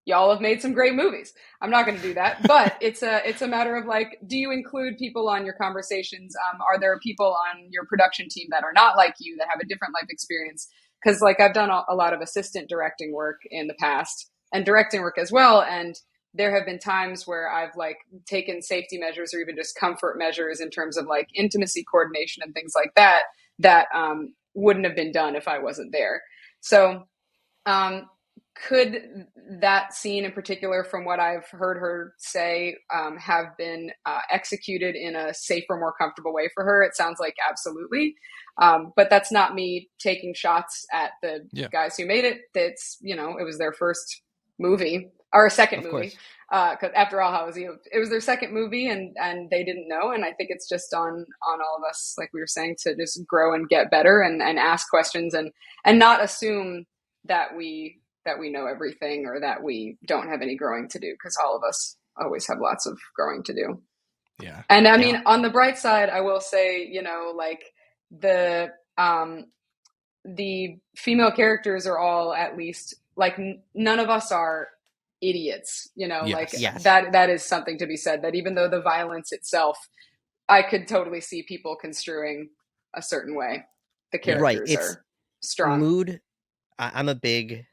y'all have made some great movies. I'm not going to do that, but it's a matter of like, do you include people on your conversations? Are there people on your production team that are not like you, that have a different life experience? Because like I've done a lot of assistant directing work in the past and directing work as well. And there have been times where I've like taken safety measures or even just comfort measures in terms of like intimacy coordination and things like that wouldn't have been done if I wasn't there. So could that scene in particular, from what I've heard her say, have been executed in a safer, more comfortable way for her? It sounds like absolutely. But that's not me taking shots at the guys who made it. That's, you know, it was their first movie, or second movie. Because after all, it was their second movie, and they didn't know. And I think it's just on all of us, like we were saying, to just grow and get better and ask questions and not assume that we know everything or that we don't have any growing to do, because all of us always have lots of growing to do. Yeah. And I mean, on the bright side, I will say, you know, like the female characters are all, at least, like, none of us are idiots, you know, like that is something to be said, that even though the violence itself, I could totally see people construing a certain way, the characters are strong. Mood. I'm a big,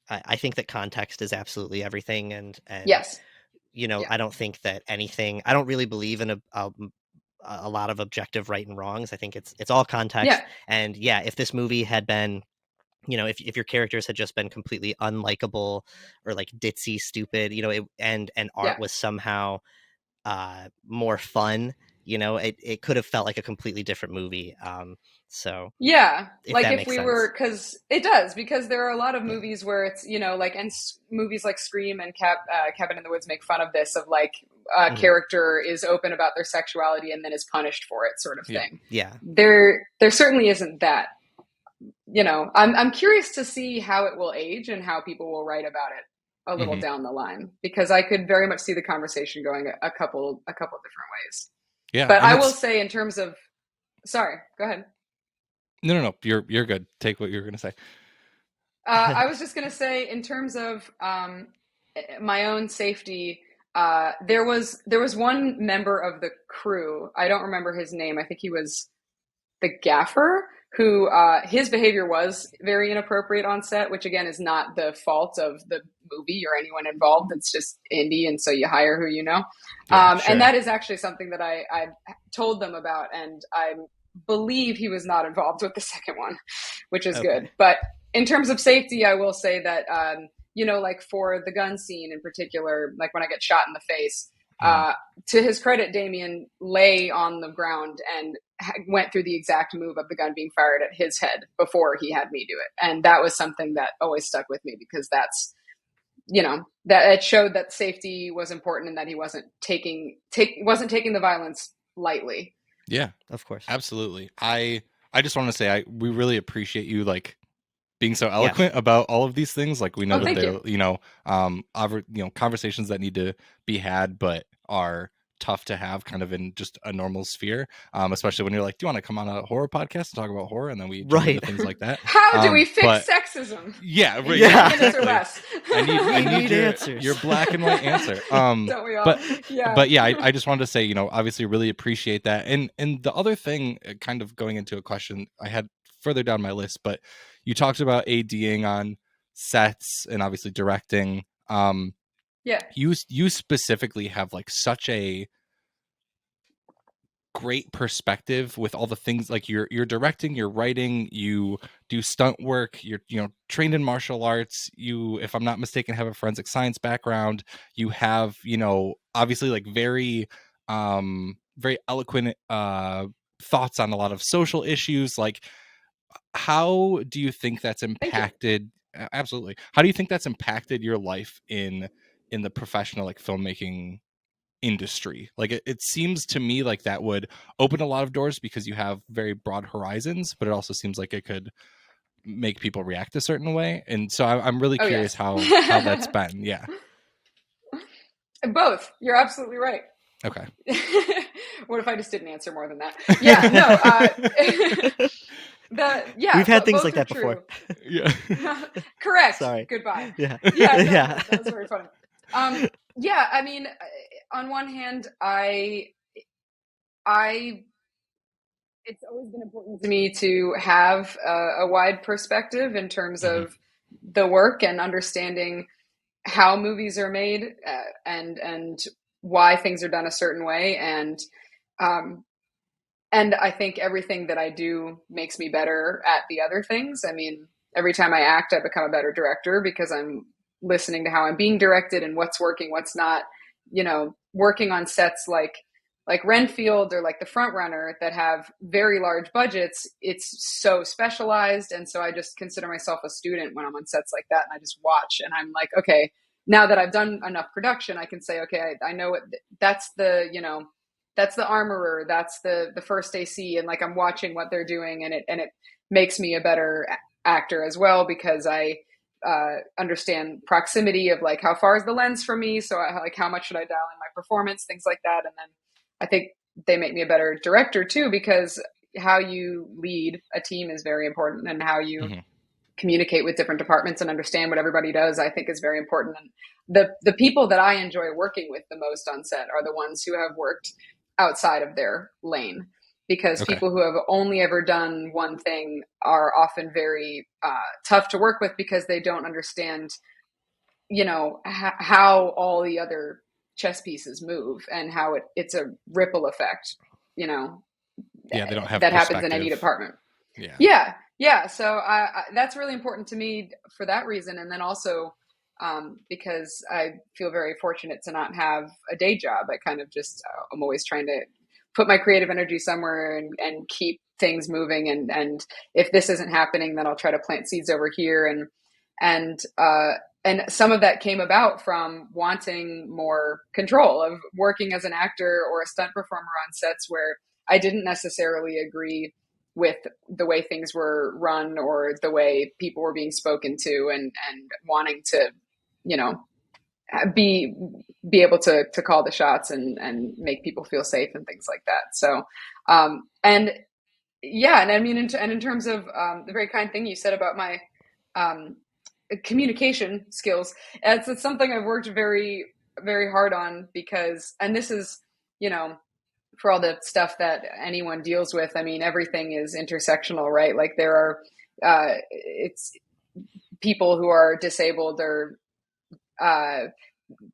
I think that context is absolutely everything. And yes, you know, I don't think that anything, I don't really believe in a lot of objective right and wrongs. I think it's all context. And if this movie had been, you know, if your characters had just been completely unlikable or like ditzy, stupid, you know, and art was somehow more fun, you know, it could have felt like a completely different movie. So like if we were, because it does, because there are a lot of movies where it's, you know, like, and movies like Scream and Cabin in the Woods make fun of this, of like a character is open about their sexuality and then is punished for it, sort of thing. There certainly isn't that. You know, I'm curious to see how it will age and how people will write about it a little down the line, because I could very much see the conversation going a couple different ways. Yeah, but I will say, in terms of, sorry, go ahead. No, you're good. Take what you're going to say. I was just going to say, in terms of my own safety, there was one member of the crew. I don't remember his name. I think he was the gaffer, who his behavior was very inappropriate on set, which again is not the fault of the movie or anyone involved. It's just indie, and so you hire who you know. And that is actually something that I told them about, and I believe he was not involved with the second one, which is good. But in terms of safety, I will say that, you know, like for the gun scene in particular, like when I get shot in the face, to his credit, Damien lay on the ground and went through the exact move of the gun being fired at his head before he had me do it. And that was something that always stuck with me, because that's, you know, that it showed that safety was important and that he wasn't taking the violence lightly. Yeah, of course. Absolutely. I just want to say, we really appreciate you, like, being so eloquent about all of these things. Like, we know that they're, you know, conversations that need to be had, but are tough to have kind of in just a normal sphere, especially when you're like, do you want to come on a horror podcast and talk about horror? And then we jump into things like that. How do we fix sexism? Yeah, right. Exactly. I need answers. Your black and white answer. Don't we all? But I just wanted to say, you know, obviously really appreciate that. And the other thing, kind of going into a question I had further down my list, but you talked about ADing on sets and obviously directing. You specifically have like such a great perspective with all the things, like you're directing, you're writing, you do stunt work, you're, you know, trained in martial arts, you, if I'm not mistaken, have a forensic science background, you have, you know, obviously like very eloquent thoughts on a lot of social issues. Like, how do you think that's impacted? Absolutely. How do you think that's impacted your life in the professional, like, filmmaking industry? Like, it seems to me like that would open a lot of doors because you have very broad horizons, but it also seems like it could make people react a certain way. And so I'm really curious how that's been. Yeah. Both. You're absolutely right. Okay. What if I just didn't answer more than that? Yeah, no. We've had things like that before. Yeah. Correct. Sorry. Goodbye. Yeah. That was very funny. Yeah, I mean, on one hand, it's always been important to me to have a wide perspective in terms of the work and understanding how movies are made, and why things are done a certain way. And I think everything that I do makes me better at the other things. I mean, every time I act, I become a better director because I'm listening to how I'm being directed and what's working, what's not, you know, working on sets like Renfield or like The Front Runner that have very large budgets. It's so specialized. And so I just consider myself a student when I'm on sets like that. And I just watch and I'm like, okay, now that I've done enough production, I can say, okay, I know what that's the, you know, that's the armorer, that's the first AC. And like, I'm watching what they're doing and it makes me a better actor as well, because I understand proximity of like, how far is the lens from me? So like, how much should I dial in my performance, things like that. And then I think they make me a better director too, because how you lead a team is very important, and how you communicate with different departments and understand what everybody does, I think, is very important. And the people that I enjoy working with the most on set are the ones who have worked outside of their lane, because people who have only ever done one thing are often very tough to work with, because they don't understand, you know, how all the other chess pieces move and how it's a ripple effect, you know, they don't have that happens in any department. So that's really important to me for that reason. And then also because I feel very fortunate to not have a day job. I kind of just I'm always trying to put my creative energy somewhere and keep things moving, and if this isn't happening, then I'll try to plant seeds over here. And some of that came about from wanting more control of working as an actor or a stunt performer on sets where I didn't necessarily agree with the way things were run or the way people were being spoken to, and wanting to, you know, be able to call the shots and make people feel safe and things like that. So, and I mean, in terms of the very kind thing you said about my communication skills, it's something I've worked very, very hard on, because, and this is, you know, for all the stuff that anyone deals with, I mean, everything is intersectional, right? Like there are, it's people who are disabled or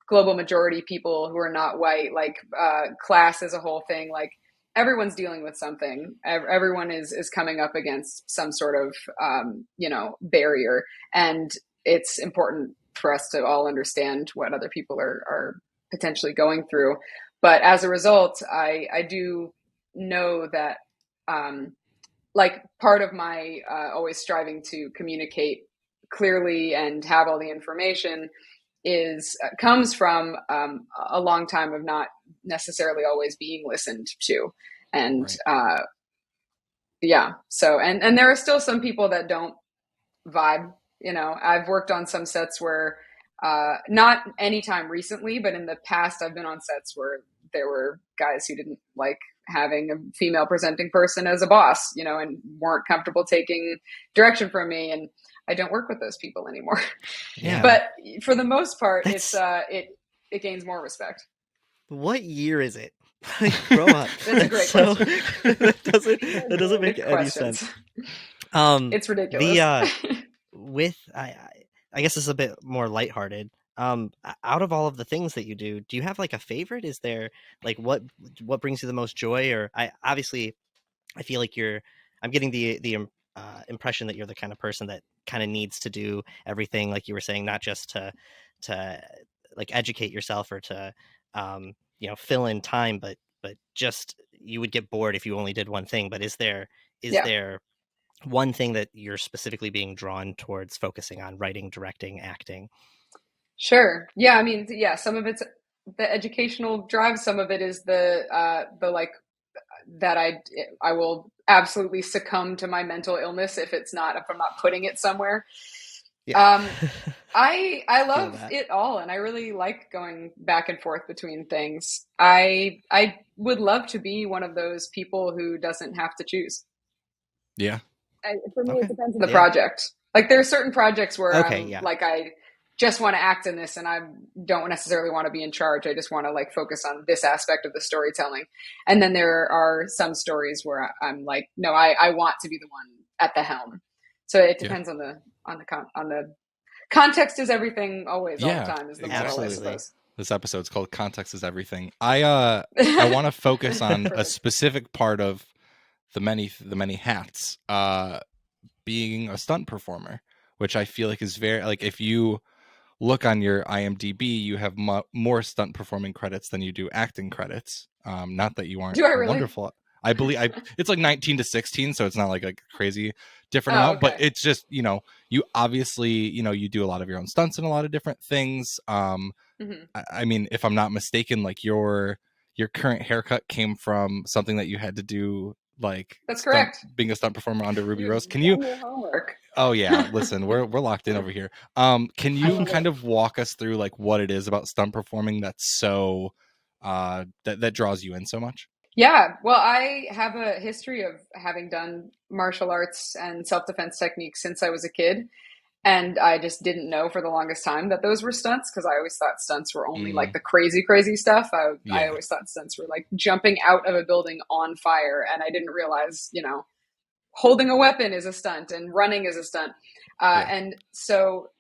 global majority people who are not white, like class as a whole thing, like everyone's dealing with something. Everyone is coming up against some sort of, you know, barrier. And it's important for us to all understand what other people are potentially going through. But as a result, I do know that, like part of my always striving to communicate clearly and have all the information comes from a long time of not necessarily always being listened to. And so, and there are still some people that don't vibe. You know, I've worked on some sets where, not anytime recently, but in the past, I've been on sets where there were guys who didn't like having a female presenting person as a boss, you know, and weren't comfortable taking direction from me. And I don't work with those people anymore. Yeah. But for the most part, it gains more respect. What year is it? Like, grow up. That's a great question. That doesn't make any sense. It's ridiculous. I guess it's a bit more lighthearted. Out of all of the things that you do you have like a favorite? Is there like what brings you the most joy? Or I feel like I'm getting the impression that you're the kind of person that kind of needs to do everything, like you were saying, not just to like educate yourself or to you know, fill in time, but just you would get bored if you only did one thing. But is there one thing that you're specifically being drawn towards focusing on? Writing, directing, acting? Sure. Yeah. I mean, yeah, some of it's the educational drive. Some of it is the like that I will absolutely succumb to my mental illness if I'm not putting it somewhere. Yeah. I love it all, and I really like going back and forth between things. I would love to be one of those people who doesn't have to choose. Yeah. For me, it depends on the project. Like there are certain projects where like I just want to act in this, and I don't necessarily want to be in charge. I just want to like focus on this aspect of the storytelling. And then there are some stories where I'm like, no, I want to be the one at the helm. So it depends on the context is everything always all the time is the moral, I suppose. This episode's called Context is Everything. I want to focus on a specific part of the many hats, being a stunt performer, which I feel like is very, like, if you look on your IMDb, you have more stunt performing credits than you do acting credits. Not that you aren't Do I really? wonderful. I believe it's like 19 to 16, so it's not like a crazy different Oh, amount, but okay. it's just, you know, you obviously, you know, you do a lot of your own stunts and a lot of different things. I mean, if I'm not mistaken, like your current haircut came from something that you had to do, like That's correct. being a stunt performer under Ruby You've Rose. Can done you? your homework. Oh yeah, listen, we're locked in over here. Can you kind of walk us through like what it is about stunt performing that's so that draws you in so much? Yeah, well, I have a history of having done martial arts and self-defense techniques since I was a kid. And I just didn't know for the longest time that those were stunts, because I always thought stunts were only like the crazy, crazy stuff. I always thought stunts were like jumping out of a building on fire. And I didn't realize, you know, holding a weapon is a stunt and running is a stunt. And so,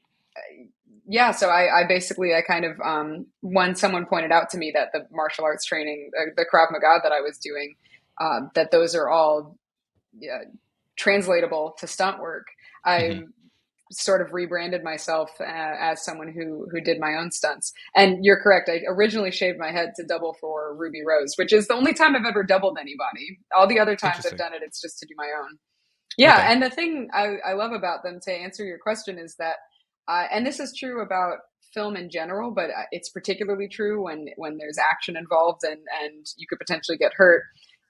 so I basically, I kind of, when someone pointed out to me that the martial arts training, the Krav Maga that I was doing, that those are all translatable to stunt work, I sort of rebranded myself as someone who did my own stunts. And you're correct. I originally shaved my head to double for Ruby Rose, which is the only time I've ever doubled anybody. All the other times I've done it, it's just to do my own. Yeah. Okay. And the thing I love about them, to answer your question, is that, and this is true about film in general, but it's particularly true when there's action involved and you could potentially get hurt,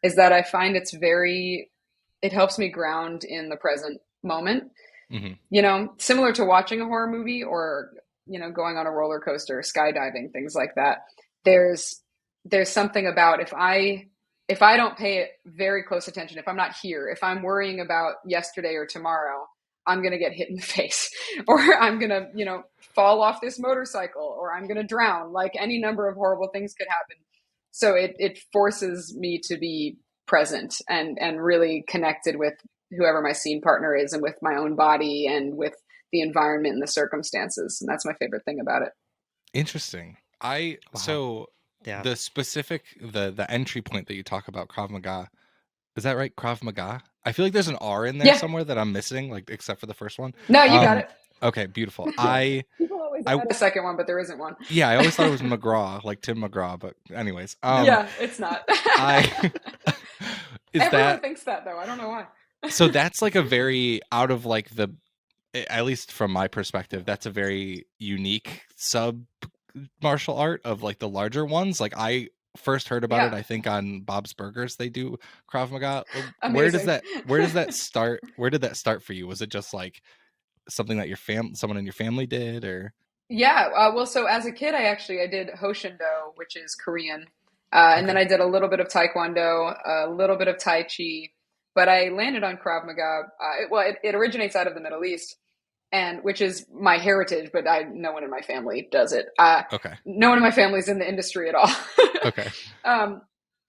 is that I find it helps me ground in the present moment. You know, similar to watching a horror movie or, you know, going on a roller coaster, skydiving, things like that. There's something about if I don't pay very close attention, if I'm not here, if I'm worrying about yesterday or tomorrow, I'm going to get hit in the face, or I'm going to, you know, fall off this motorcycle, or I'm going to drown. Like, any number of horrible things could happen. So it forces me to be present and really connected with whoever my scene partner is, and with my own body and with the environment and the circumstances. And that's my favorite thing about it. Interesting. So the specific, the entry point that you talk about, Krav Maga, is that right? Krav Maga? I feel like there's an R in there somewhere that I'm missing, like, except for the first one. No, you got it. Okay, beautiful. People always add a second one, but there isn't one. Yeah, I always thought it was McGraw, like Tim McGraw, but anyways. Yeah, it's not. Everyone thinks that, though. I don't know why. So that's like a very out of like the, at least from my perspective, that's a very unique sub martial art of like the larger ones. Like, I first heard about it, I think, on Bob's Burgers. They do Krav Maga. Where does that start? Where did that start for you? Was it just like something that someone in your family did, or? Yeah. Well, so as a kid, I did Hoshindo, which is Korean. And then I did a little bit of Taekwondo, a little bit of Tai Chi, but I landed on Krav Maga. It originates out of the Middle East, and which is my heritage, but no one in my family does it. No one in my family is in the industry at all. Okay.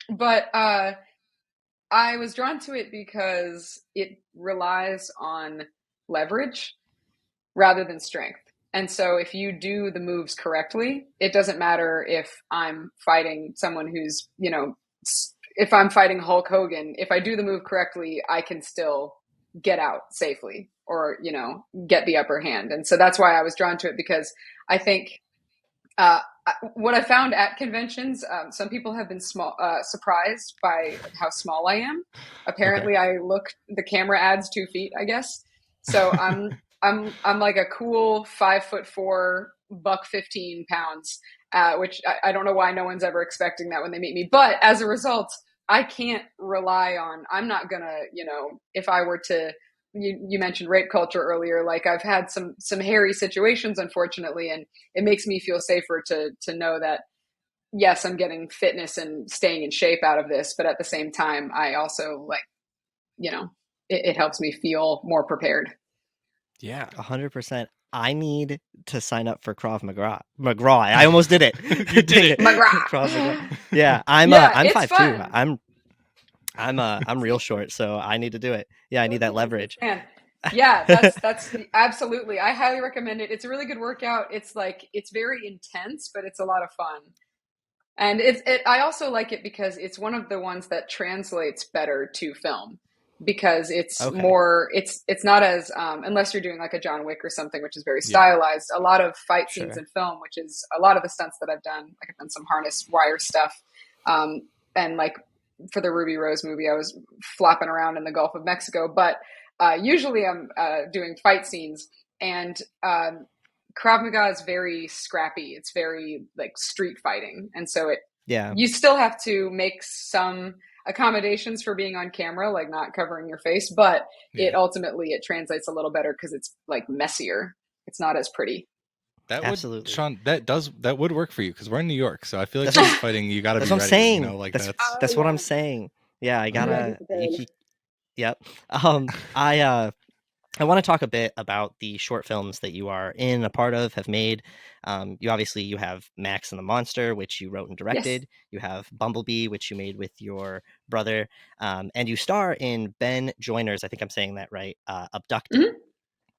But I was drawn to it because it relies on leverage rather than strength. And so if you do the moves correctly, it doesn't matter if I'm fighting someone who's, you know, if I'm fighting Hulk Hogan, if I do the move correctly, I can still get out safely, or, you know, get the upper hand. And so that's why I was drawn to it, because I think what I found at conventions, some people have been surprised by how small I am. Apparently the camera adds 2 feet, I guess. So I'm like a cool 5'4", buck 15 pounds, which I don't know why no one's ever expecting that when they meet me. But as a result, I can't rely on, I'm not gonna, you know, if I were to, you mentioned rape culture earlier, like, I've had some hairy situations, unfortunately, and it makes me feel safer to know that, yes, I'm getting fitness and staying in shape out of this, but at the same time, I also, like, you know, it helps me feel more prepared. Yeah, 100%. I need to sign up for Krav Maga. McGraw. I almost did it. You did it. McGraw. Yeah, I'm 5'2". I'm real short, so I need to do it. Yeah, I need that leverage. Yeah, that's absolutely. I highly recommend it. It's a really good workout. It's like, it's very intense, but it's a lot of fun. And I also like it because it's one of the ones that translates better to film. because it's Okay. more, it's not as, unless you're doing like a John Wick or something, which is very stylized. A lot of fight scenes in film, which is a lot of the stunts that I've done, like I've done some harness wire stuff. And like for the Ruby Rose movie, I was flopping around in the Gulf of Mexico, but usually I'm doing fight scenes, and Krav Maga is very scrappy. It's very like street fighting. And so you still have to make some accommodations for being on camera, like not covering your face, but it translates a little better because it's like messier. It's not as pretty. That Absolutely. would, Sean, that would work for you because we're in New York, so I feel like street fighting, you got to be ready. That's what I'm saying. You know, like that's what I'm saying. Yeah, I gotta. Yep. I want to talk a bit about the short films that you are in, a part of, have made. You have Max and the Monster, which you wrote and directed. Yes. You have Bumblebee, which you made with your brother. And you star in Ben Joyner's, I think I'm saying that right, Abducted. Mm-hmm.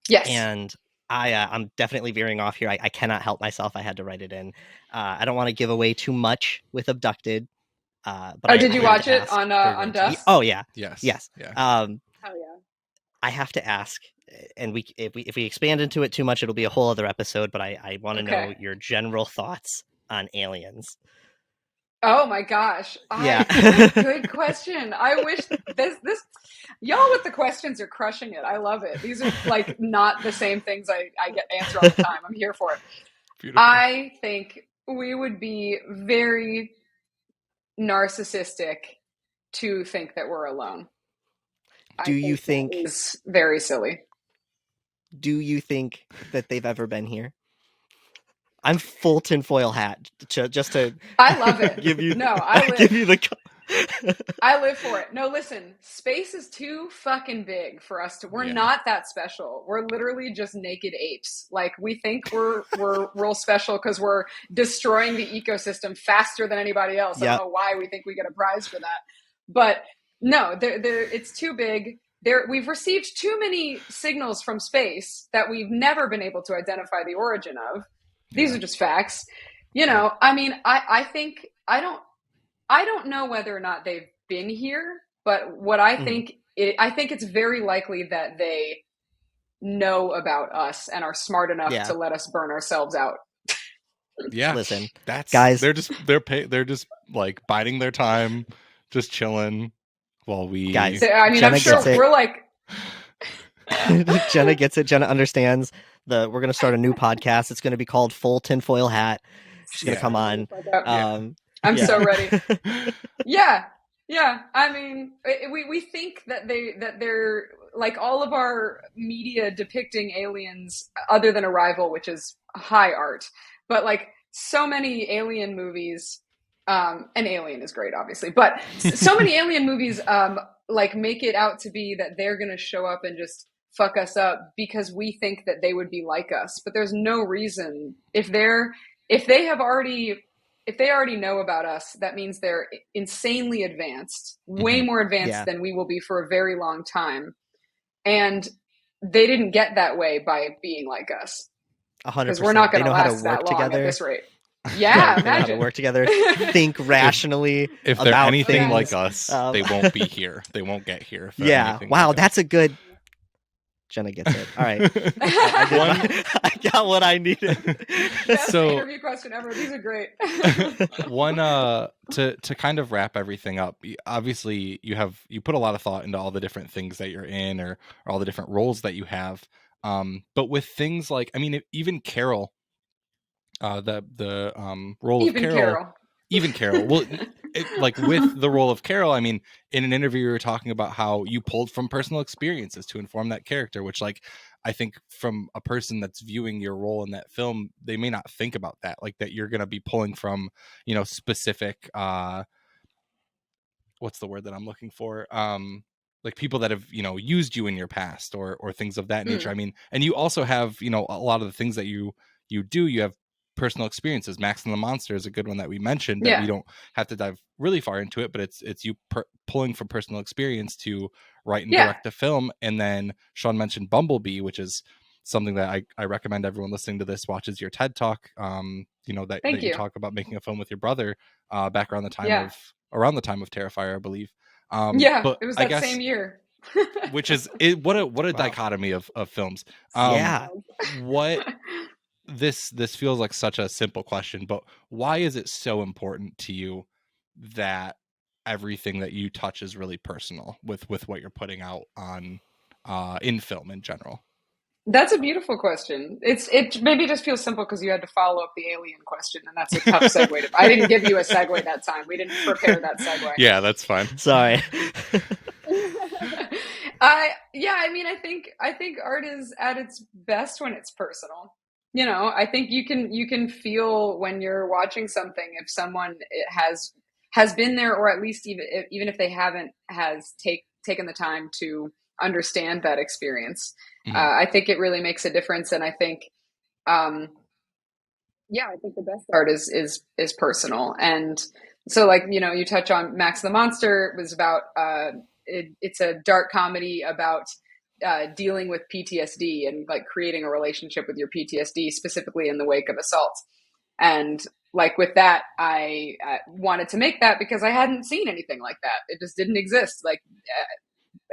Yes. And I'm definitely veering off here. I cannot help myself. I had to write it in. I don't want to give away too much with Abducted. But did you watch it on Dust? Oh, yeah. Yes. Yeah. Oh, yeah. I have to ask, and if we expand into it too much, it'll be a whole other episode, but I want to know your general thoughts on Aliens. Oh my gosh. Good question. I wish this y'all with the questions are crushing it. I love it. These are like not the same things I get answer all the time. I'm here for it. Beautiful. I think we would be very narcissistic to think that we're alone. Do you think it's very silly? Do you think that they've ever been here? I'm full tinfoil hat just to. I love it. Give you the. I live for it. No, listen, space is too fucking big for us to. We're not that special. We're literally just naked apes. Like we think we're real special because we're destroying the ecosystem faster than anybody else. I don't know why we think we get a prize for that, but. No, it's too big. We've received too many signals from space that we've never been able to identify the origin of. These are just facts. You know, I mean, I think I don't know whether or not they've been here, but what I think I think it's very likely that they know about us and are smart enough to let us burn ourselves out. Yeah, listen, guys, they're just like biding their time, just chilling. Well, guys, I mean, I'm sure we're like Jenna gets it. Jenna understands we're going to start a new podcast. It's going to be called Full Tinfoil Hat. She's going to come on. I'm so ready. Yeah. I mean, we think that they're like all of our media depicting aliens, other than Arrival, which is high art, but like so many alien movies. And Alien is great, obviously, but so many alien movies like make it out to be that they're going to show up and just fuck us up because we think that they would be like us. But there's no reason. If they already know about us, that means they're insanely advanced, way more advanced than we will be for a very long time. And they didn't get that way by being like us. 100%. Because we're not going to last that long at this rate. Yeah, imagine. How to work together, think rationally. If they're anything like us, they won't be here. They won't get here. Wow, like that's a good. Jenna gets it. All right, I got what I needed. Best interview question ever. These are great. One to kind of wrap everything up. Obviously, you put a lot of thought into all the different things that you're in, or all the different roles that you have. But with things like, I mean, even Carol. The role of Carol. Even Carol. Well, like with the role of Carol, I mean, in an interview, you were talking about how you pulled from personal experiences to inform that character, which, like, I think from a person that's viewing your role in that film, they may not think about that, like that you're going to be pulling from, specific, what's the word that I'm looking for? Like people that have, used you in your past or things of that nature. I mean, and you also have, a lot of the things that you do, you have personal experiences. Max and the Monster is a good one that we mentioned, that we don't have to dive really far into it, but it's you pulling from personal experience to write and direct a film. And then Sean mentioned Bumblebee, which is something that I recommend everyone listening to this watches your TED Talk. That you talk about making a film with your brother back around the time of Terrifier, I believe. But it was that same year. which is what a dichotomy of films. What this feels like such a simple question, but why is it so important to you that everything that you touch is really personal with what you're putting out on in film in general? That's a beautiful question. It maybe just feels simple because you had to follow up the alien question, and that's a tough segue. I didn't give you a segue that time. We didn't prepare that segue. Yeah, that's fine. Sorry. I think art is at its best when it's personal. I think you can feel when you're watching something if someone has been there, or at least even if they haven't, has taken the time to understand that experience. Mm-hmm. I think it really makes a difference, and I think, I think the best art is personal. And so, like, you touch on Max the Monster. It was about it's a dark comedy about dealing with PTSD and like creating a relationship with your PTSD, specifically in the wake of assault. And like with that, I wanted to make that because I hadn't seen anything like that. It just didn't exist. Like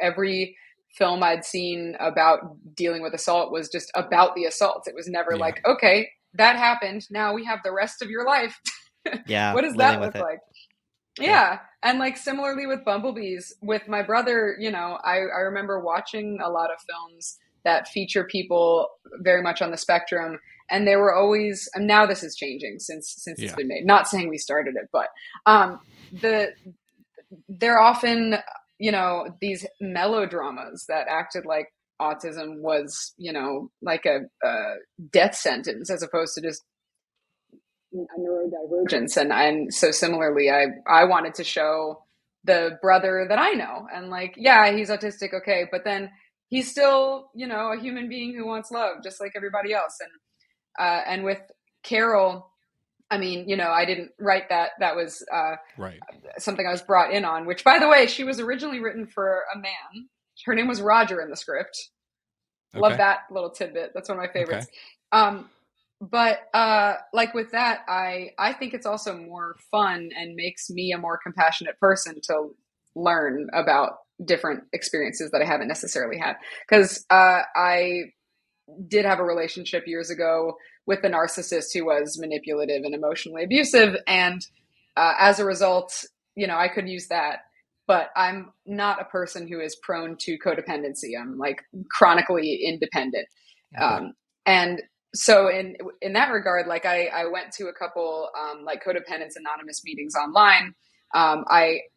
every film I'd seen about dealing with assault was just about the assault. It was never like, okay, that happened. Now we have the rest of your life. Yeah. What does that look like? Yeah. And like similarly with Bumblebees, with my brother, I remember watching a lot of films that feature people very much on the spectrum. And they were always, and now this is changing since it's been made. Not saying we started it, but they're often, these melodramas that acted like autism was, like a death sentence as opposed to just a neurodivergence. And so similarly, I wanted to show the brother that I know, and like, yeah, he's autistic, okay, but then he's still, a human being who wants love just like everybody else. And with Carol, I mean, I didn't write that. That was something I was brought in on, which, by the way, she was originally written for a man. Her name was Roger in the script. Okay. Love that little tidbit. That's one of my favorites. Okay. But like with that, I think it's also more fun and makes me a more compassionate person to learn about different experiences that I haven't necessarily had. Because I did have a relationship years ago with a narcissist who was manipulative and emotionally abusive. And as a result, I could use that. But I'm not a person who is prone to codependency. I'm like chronically independent. Okay. And so in that regard, like I went to a couple like Codependence Anonymous meetings online.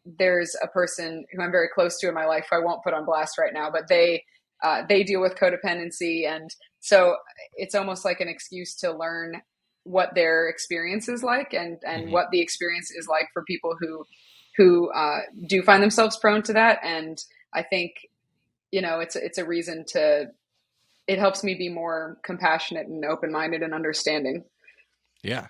There's a person who I'm very close to in my life who I won't put on blast right now, but they deal with codependency. And so it's almost like an excuse to learn what their experience is like and mm-hmm. what the experience is like for people who do find themselves prone to that. And I think, it's a reason it helps me be more compassionate and open-minded and understanding. Yeah,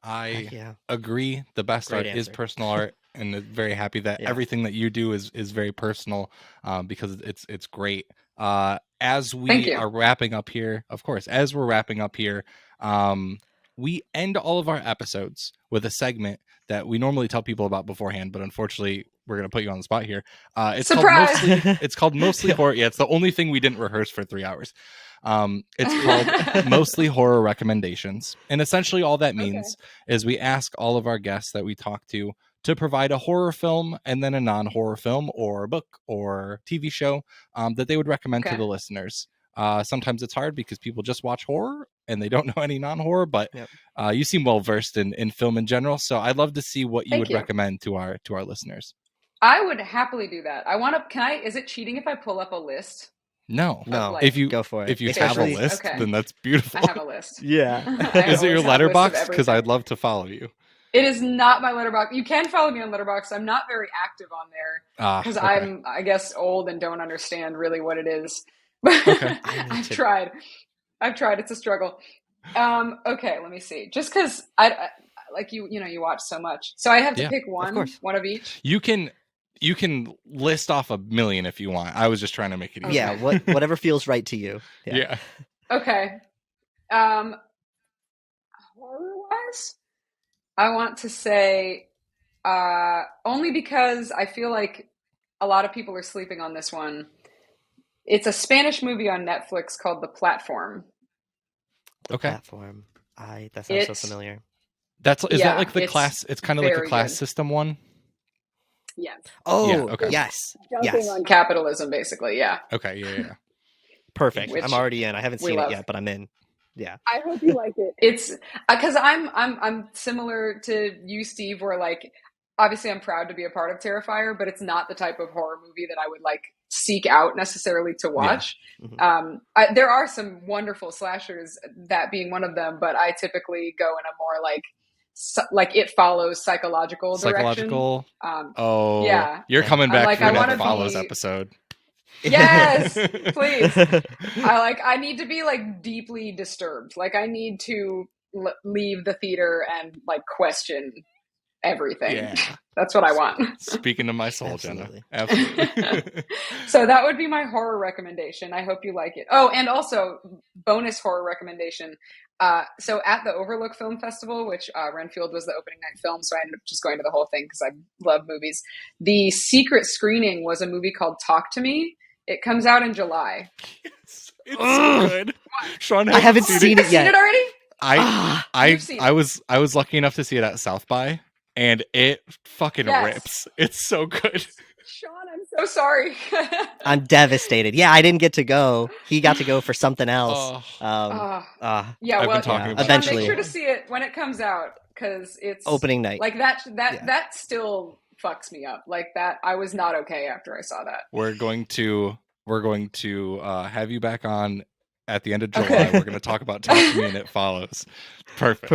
I agree. The best art is personal art, and very happy that everything that you do is very personal because it's great. As we are wrapping up here, of course, we end all of our episodes with a segment that we normally tell people about beforehand, but unfortunately we're going to put you on the spot here. It's called Mostly Horror. Yeah, it's the only thing we didn't rehearse for 3 hours. It's called Mostly Horror Recommendations. And essentially all that means is we ask all of our guests that we talk to provide a horror film and then a non-horror film or book or TV show that they would recommend to the listeners. Sometimes it's hard because people just watch horror and they don't know any non-horror, but you seem well versed in film in general. So I'd love to see what you would recommend to our listeners. I would happily do that. Is it cheating if I pull up a list? No. Like, if you go for it. If you have a list, then that's beautiful. I have a list. Yeah. Is it your Letterboxd? Because I'd love to follow you. It is not my Letterboxd. You can follow me on Letterboxd. I'm not very active on there because I'm, I guess, old and don't understand really what it is. Okay. I've tried. It's a struggle. Okay, let me see. Just because I like you watch so much, so I have to pick one of each. You can list off a million if you want. I was just trying to make it easy. Yeah, whatever feels right to you. Yeah. Okay. Horror-wise, I want to say only because I feel like a lot of people are sleeping on this one. It's a Spanish movie on Netflix called The Platform. The Okay. Platform. That sounds so familiar. Is that like the it's class? It's kind of like a very class good. system one. Yes. Oh, Yeah, okay. yes. Jumping Yes. on capitalism, basically. Yeah. Okay. Yeah. Perfect. Which I'm already in. I haven't we seen love. it yet, but I'm in. Yeah. I hope you like it. It's because I'm similar to you, Steve, where like obviously I'm proud to be a part of Terrifier, but it's not the type of horror movie that I would like seek out necessarily to watch. Yeah. Mm-hmm. There are some wonderful slashers, that being one of them, but I typically go in a more like It Follows psychological direction. Yeah. You're coming back like, for I an wanna It Follows be- episode. Yes, please. I need to be like deeply disturbed. Like I need to leave the theater and like question everything. Yeah. That's what I want. Speaking to my soul, Absolutely. Jenna. Absolutely. So that would be my horror recommendation. I hope you like it. Oh, and also bonus horror recommendation. So at the Overlook Film Festival, which Renfield was the opening night film, so I ended up just going to the whole thing because I love movies. The secret screening was a movie called Talk to Me. It comes out in July. It's so good. Sean, I haven't seen it Seen yet. it already? You've seen it. I was lucky enough to see it at South by, and it fucking rips. It's so good. Sean, I'm so sorry. I'm devastated. Yeah, I didn't get to go. He got to go for something else. Yeah, I've well, been talking about eventually. Make sure to see it when it comes out because it's Opening night. Like that still fucks me up. Like that, I was not okay after I saw that. We're going to have you back on at the end of July. We're going to talk about Talk to Me and It Follows. Perfect.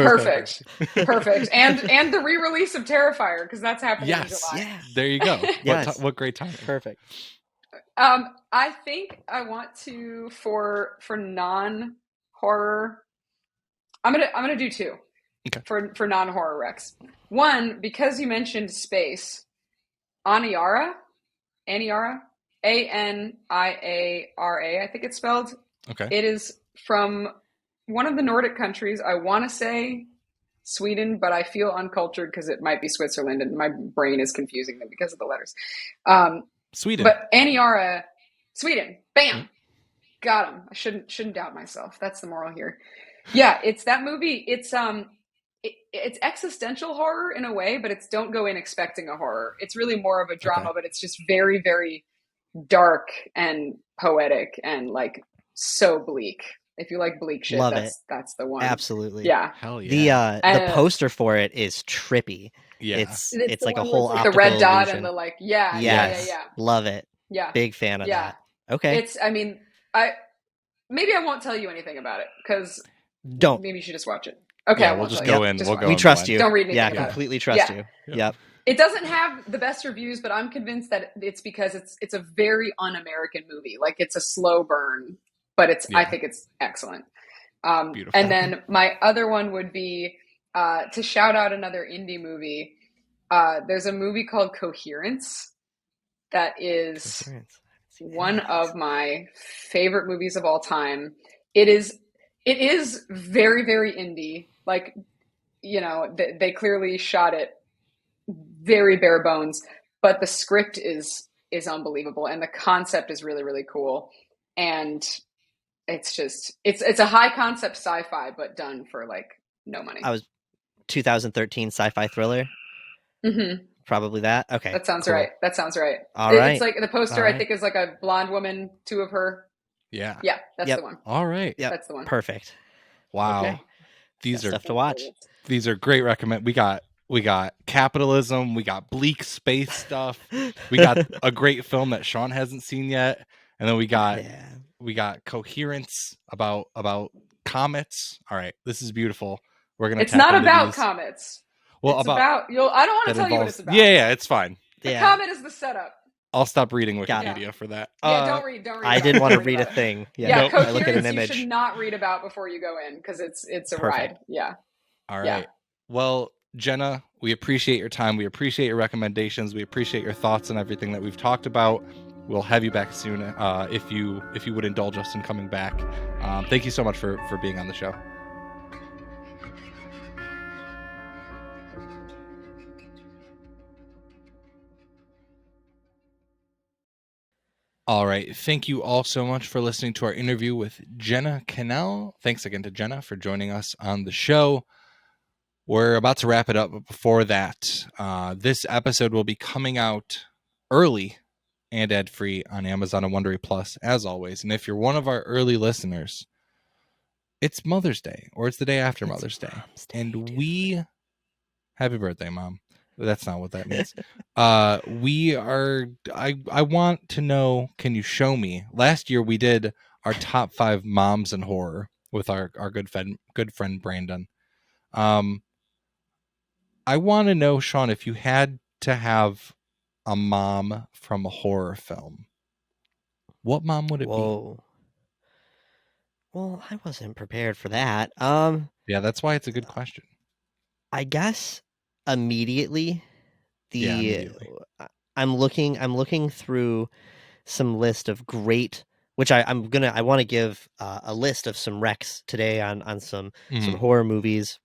And the re-release of Terrifier because that's happening in July. Yeah. There you go. Yes. What great timing. Perfect. I think I want to for non-horror. I'm gonna do two. Okay. For non-horror recs. One, because you mentioned space, Aniara, Aniara, I think it's spelled. Okay. It is from one of the Nordic countries. I want to say Sweden, but I feel uncultured because it might be Switzerland, and my brain is confusing them because of the letters. Sweden. But Aniara, Sweden. Bam. Got him. I shouldn't doubt myself. That's the moral here. Yeah, it's that movie. It's it's existential horror in a way, but it's don't go in expecting a horror. It's really more of a drama, but it's just very, very dark and poetic and like so bleak. If you like bleak shit, that's the one. Absolutely. Yeah. Hell yeah. The poster for it is trippy. Yeah. It's like a whole like optical the red dot illusion. and the like Yes. yeah. Love it. Yeah. Big fan of that. Okay. Maybe I won't tell you anything about it because don't. Maybe you should just watch it. Okay, yeah, we'll just go in. We'll go. We trust you. Don't read anything. Yeah, about completely trust you. Yep. It doesn't have the best reviews, but I'm convinced that it's because it's a very un-American movie. Like it's a slow burn, but I think it's excellent. Beautiful. And then my other one would be to shout out another indie movie. There's a movie called Coherence that is one of my favorite movies of all time. It is very, very indie. Like, you know, they clearly shot it very bare bones, but the script is unbelievable and the concept is really, really cool. And it's just it's a high concept sci-fi, but done for like no money. 2013 sci-fi thriller. Mm-hmm. Probably that. Okay. That sounds cool. right. That sounds right. All right. It's like the poster, I think, is like a blonde woman, two of her. Yeah. Yeah, that's the one. All right. Yeah, that's the one. Perfect. Wow. Okay. These are stuff to watch. These are great recommend. We got capitalism, we got bleak space stuff. We got a great film that Sean hasn't seen yet. And then we got Coherence about comets. All right. This is beautiful. We're going to It's not about comets. Well, it's about I don't want to tell you what it's about. Yeah, it's fine. The comet is the setup. I'll stop reading Wikipedia for that. Yeah, don't read. I didn't want to read a thing. Yeah, nope. I look at an image. You should not read about before you go in because it's a ride. Yeah. All right. Well, Jenna, we appreciate your time. We appreciate your recommendations. We appreciate your thoughts and everything that we've talked about. We'll have you back soon if you would indulge us in coming back. Thank you so much for being on the show. All right. Thank you all so much for listening to our interview with Jenna Kanell. Thanks again to Jenna for joining us on the show. We're about to wrap it up, but before that, this episode will be coming out early and ad-free on Amazon and Wondery Plus, as always. And if you're one of our early listeners, it's Mother's Day, or it's the day after Mother's Day. And we... Happy birthday, Mom. That's not what that means. We are... I want to know, can you show me? Last year, we did our top 5 moms in horror with our good friend Brandon. I want to know, Sean, if you had to have a mom from a horror film, what mom would it Whoa. Well, I wasn't prepared for that. be? Yeah, that's why it's a good question. I guess immediately Immediately. I'm looking through some list of great, which I want to give a list of some recs today on some horror movies,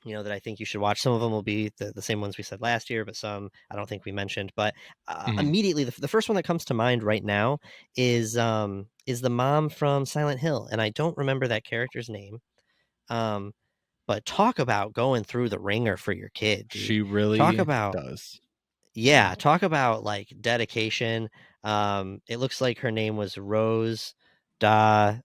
that I think you should watch. Some of them will be the same ones we said last year, but some I don't think we mentioned. But immediately, the first one that comes to mind right now is the mom from Silent Hill, and I don't remember that character's name. But talk about going through the ringer for your kid, dude. She really does. Yeah, talk about like dedication. It looks like her name was Rose da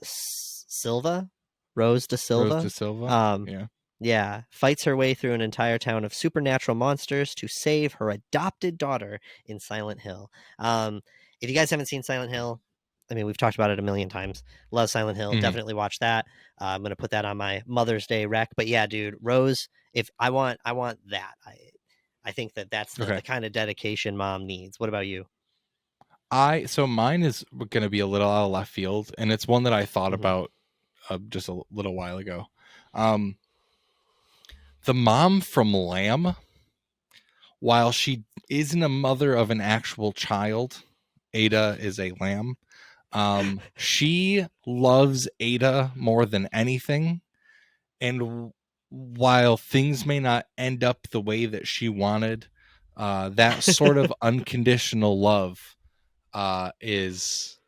Silva. Rose da Silva. Yeah. Yeah, fights her way through an entire town of supernatural monsters to save her adopted daughter in Silent Hill. If you guys haven't seen Silent Hill, I mean, we've talked about it a million times. Love Silent Hill. Definitely watch that. I'm going to put that on my Mother's Day rec. But yeah, dude, Rose, if I want that. I think that's the kind of dedication mom needs. What about you? So mine is going to be a little out of left field, and it's one that I thought about just a little while ago. The mom from Lamb, while she isn't a mother of an actual child, Ada is a lamb. She loves Ada more than anything. And while things may not end up the way that she wanted, that sort of unconditional love is,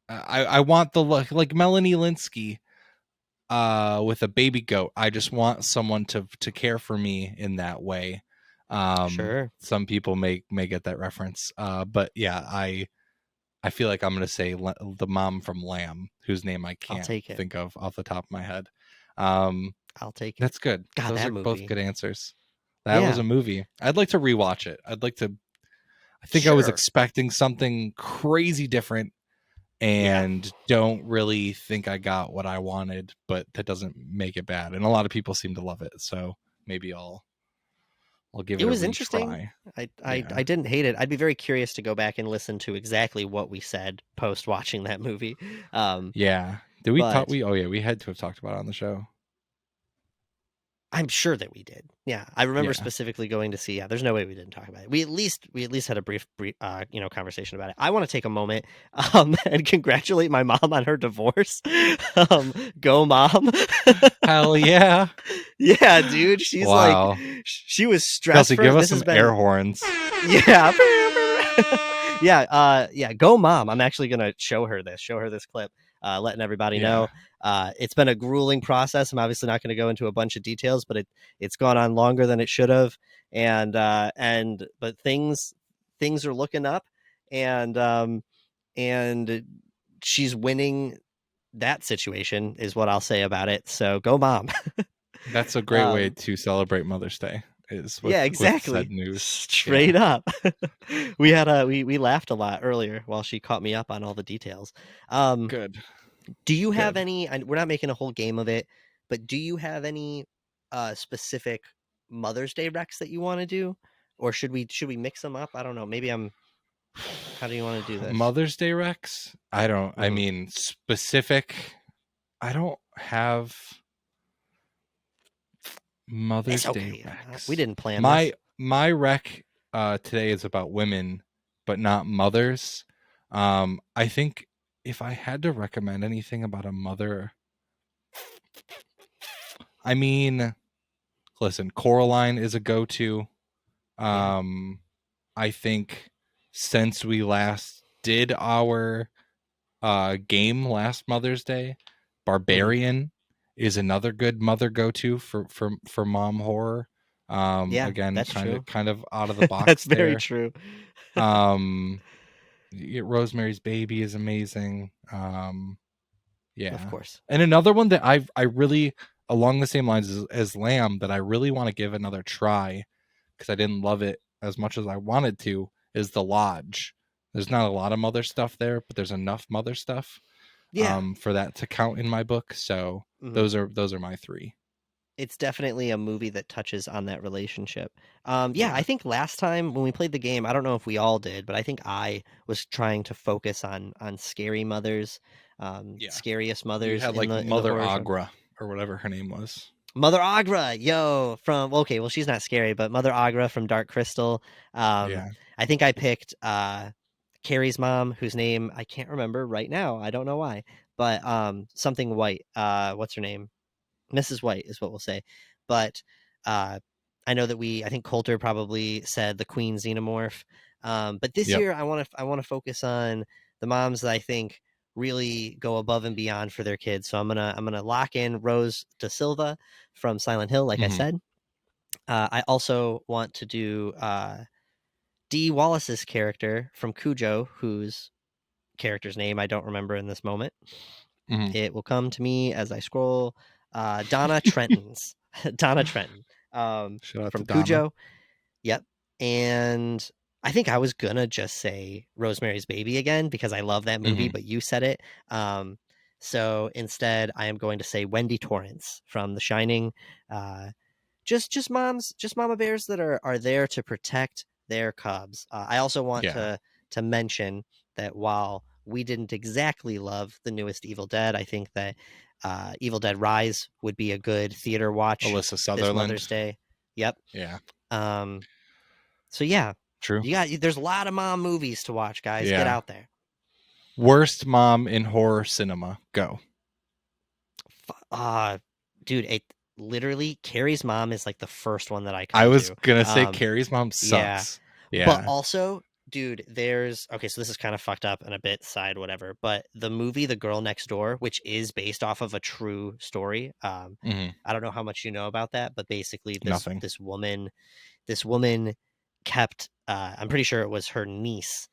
I want the like Melanie Linsky with a baby goat. I just want someone to care for me in that way. Sure. Some people may get that reference, but yeah, I feel like I'm going to say the mom from Lamb, whose name I can't think of off the top of my head. I'll take it. That's good. God, those that are movie. both good answers. That was a movie. I'd like to rewatch it. I think I was expecting something crazy different, and don't really think I got what I wanted, but that doesn't make it bad. And a lot of people seem to love it, so maybe I'll give it a retry. It was interesting. I didn't hate it. I'd be very curious to go back and listen to exactly what we said post watching that movie. Yeah. Did we talk? We had to have talked about it on the show. I'm sure that we did. Yeah, I remember specifically going to see. Yeah, there's no way we didn't talk about it. We at least had a brief conversation about it. I want to take a moment and congratulate my mom on her divorce. Go mom! Hell yeah! Yeah, dude. She's like, she was stressed. Kelsey, give us some air horns. Yeah. Yeah. Go mom! I'm actually gonna show her this clip. Letting everybody know. It's been a grueling process. I'm obviously not going to go into a bunch of details, but it's gone on longer than it should have, but things are looking up, and she's winning that situation is what I'll say about it. So go mom. That's a great way to celebrate Mother's Day. Exactly. With said news. Straight up. We had we laughed a lot earlier while she caught me up on all the details. Good. Do you have any? We're not making a whole game of it, but do you have any specific Mother's Day recs that you want to do, or should we mix them up? I don't know. Maybe I'm. How do you want to do this? Mother's Day recs? I don't. I mean, specific. I don't have Mother's Day recs. We didn't plan my rec today is about women, but not mothers. I think. If I had to recommend anything about a mother, I mean, listen, Coraline is a go-to. I think since we last did our game last Mother's Day. Barbarian is another good mother go-to for mom horror. Again, that's true. kind of out of the box. That's very there. true. Rosemary's Baby is amazing. Yeah, of course. And another one that I really, along the same lines as Lamb, that I really want to give another try because I didn't love it as much as I wanted to, is The Lodge. There's not a lot of mother stuff there, but there's enough mother stuff for that to count in my book. So those are my three. It's definitely a movie that touches on that relationship. I think last time when we played the game, I don't know if we all did, but I think I was trying to focus on scary mothers, scariest mothers. You had like Mother Agra or whatever her name was. Mother Agra, well, she's not scary, but Mother Agra from Dark Crystal. I think I picked Carrie's mom, whose name I can't remember right now. I don't know why, but something White. What's her name? Mrs. White is what we'll say. But I know that I think Coulter probably said the Queen Xenomorph. But this year I want to focus on the moms that I think really go above and beyond for their kids. So I'm gonna lock in Rose Da Silva from Silent Hill, like I said. I also want to do Dee Wallace's character from Cujo, whose character's name I don't remember in this moment. It will come to me as I scroll. Donna Trenton's Donna Trenton from Cujo. Yep. And I think I was gonna just say Rosemary's Baby again because I love that movie, but you said it. So instead I am going to say Wendy Torrance from The Shining. Just mama bears that are there to protect their cubs. I also want to mention that while we didn't exactly love the newest Evil Dead, I think that Evil Dead Rise would be a good theater watch. Alyssa Sutherland. This Mother's Day. Yep. Yeah. So yeah. True. There's a lot of mom movies to watch, guys. Get out there. Worst mom in horror cinema. Go. Dude, literally Carrie's mom is like the first one that I was gonna say Carrie's mom sucks. Yeah. But also, dude, so this is kind of fucked up and a bit side whatever, but the movie The Girl Next Door, which is based off of a true story, I don't know how much you know about that, but basically this woman kept I'm pretty sure it was her niece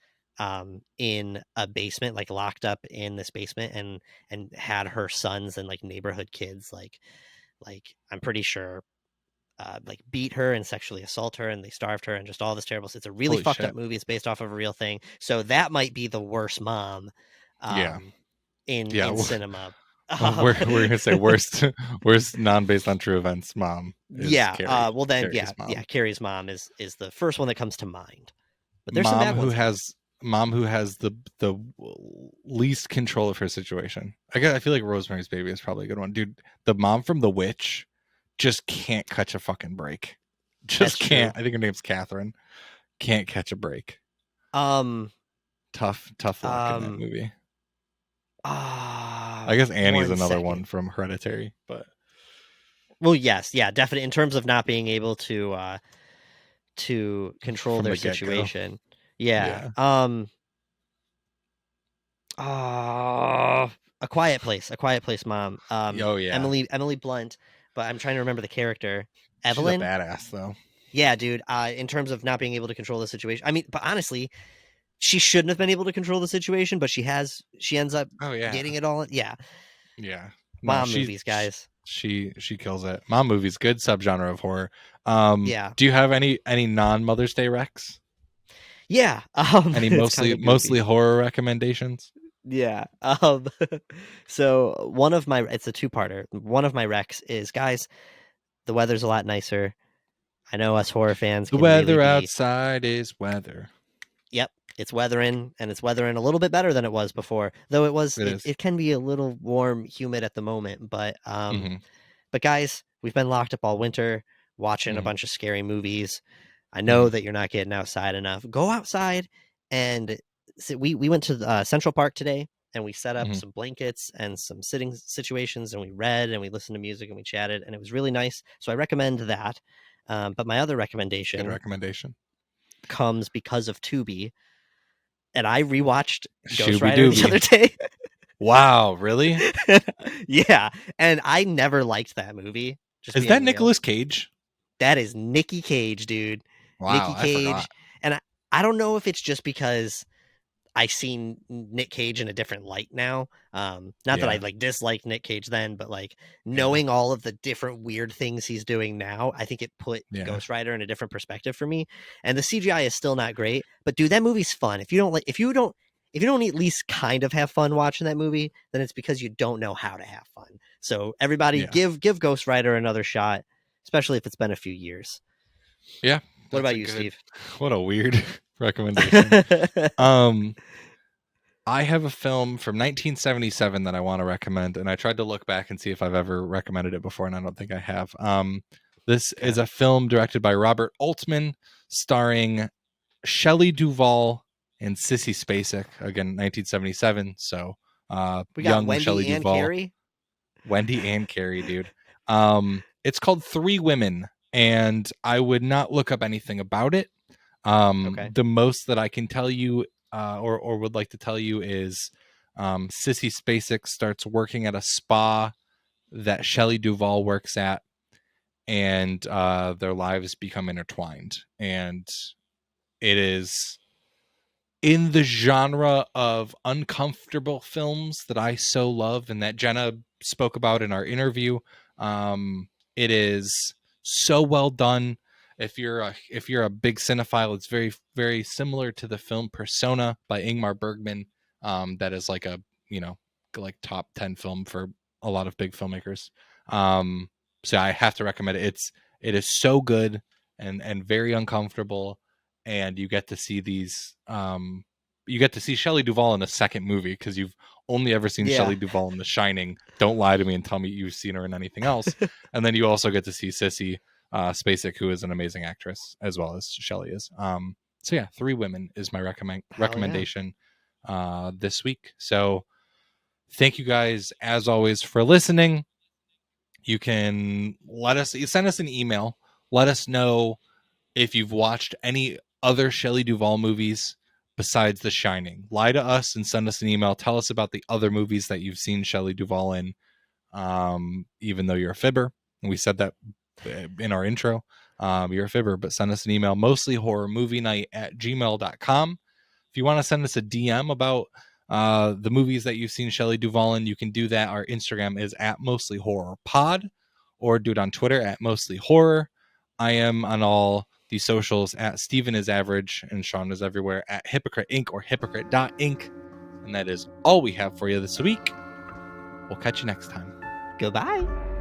in a basement, like locked up in this basement, and had her sons and like neighborhood kids like I'm pretty sure like beat her and sexually assault her, and they starved her and just all this terrible. It's a really fucked up movie. It's based off of a real thing. So that might be the worst mom in cinema. We're gonna say worst non-based on true events mom. Carrie. Well then Carrie's mom. Carrie's mom is the first one that comes to mind. But there's mom who has the least control of her situation. I feel like Rosemary's Baby is probably a good one. Dude, the mom from The Witch just can't catch a fucking break. Just can't. I think her name's Catherine. Can't catch a break. Tough luck in that movie. I guess Annie's another one from Hereditary, but well, yes, yeah, definitely in terms of not being able to control from their the situation. get-go. Yeah. A Quiet Place mom. Emily Blunt, but I'm trying to remember the character. Evelyn. She's a badass though. Yeah, dude. In terms of not being able to control the situation, I mean, but honestly, she shouldn't have been able to control the situation, but she ends up getting it all. Yeah. Yeah. Mom movies, guys. She kills it. Mom movies, good subgenre of horror. Do you have any non-Mother's Day recs? Yeah. Any mostly horror recommendations? Yeah. So it's a two-parter. One of my recs is, guys, the weather's a lot nicer. I know us horror fans. The weather outside is weather. Yep. It's weathering, and it's weathering a little bit better than it was before, though it can be a little warm, humid at the moment. But guys, we've been locked up all winter watching a bunch of scary movies. I know that you're not getting outside enough. Go outside, and we went to Central Park today, and we set up some blankets and some sitting situations, and we read and we listened to music and we chatted, and it was really nice. So I recommend that. But my other recommendation Good recommendation comes because of Tubi. and I rewatched Ghost Shooby Rider the dooby. other day. Wow, really? Yeah, and I never liked that movie. Is that Nicolas Cage? That is Nicky Cage, dude. Wow, Nicky I Cage. forgot. And I don't know if it's just because I seen Nick Cage in a different light now. Not that I like disliked Nick Cage then, but like knowing all of the different weird things he's doing now, I think it put Ghost Rider in a different perspective for me. And the CGI is still not great, but dude, that movie's fun. If you don't at least kind of have fun watching that movie, then it's because you don't know how to have fun. So everybody give Ghost Rider another shot, especially if it's been a few years. Yeah. What about you, Steve? What a weird recommendation. I have a film from 1977 that I want to recommend, and I tried to look back and see if I've ever recommended it before, and I don't think I have. This is a film directed by Robert Altman, starring Shelley Duvall and Sissy Spacek. Again, 1977. So we got young Wendy Shelley and Duvall, Carrie. Wendy and Carrie, dude. It's called Three Women, and I would not look up anything about it. The most that I can tell you, or would like to tell you, is Sissy Spacek starts working at a spa that Shelley Duvall works at, and their lives become intertwined. And it is in the genre of uncomfortable films that I so love and that Jenna spoke about in our interview. It is so well done. If you're a big cinephile, it's very, very similar to the film Persona by Ingmar Bergman. That is like a like top 10 film for a lot of big filmmakers. So I have to recommend it. It is so good and very uncomfortable, and you get to see these. You get to see Shelley Duvall in a second movie because you've only ever seen Shelley Duvall in The Shining. Don't lie to me and tell me you've seen her in anything else. And then you also get to see Sissy Spacek, who is an amazing actress, as well as Shelley is. So yeah, Three Women is my recommendation this week. So thank you guys, as always, for listening. You can send us an email. Let us know if you've watched any other Shelley Duvall movies besides The Shining. Lie to us and send us an email. Tell us about the other movies that you've seen Shelley Duvall in, even though you're a fibber. And we said that in our intro. You're a fibber, but send us an email, mostlyhorrormovienight@gmail.com. If you want to send us a DM about the movies that you've seen Shelley Duvall in, you can do that. Our Instagram is @mostlyhorrorpod, or do it on Twitter @mostlyhorror. I am on all the socials @StevenIsAverage, and Sean is everywhere @Hypocrite Inc. or hypocrite.inc. And that is all we have for you this week. We'll catch you next time. Goodbye.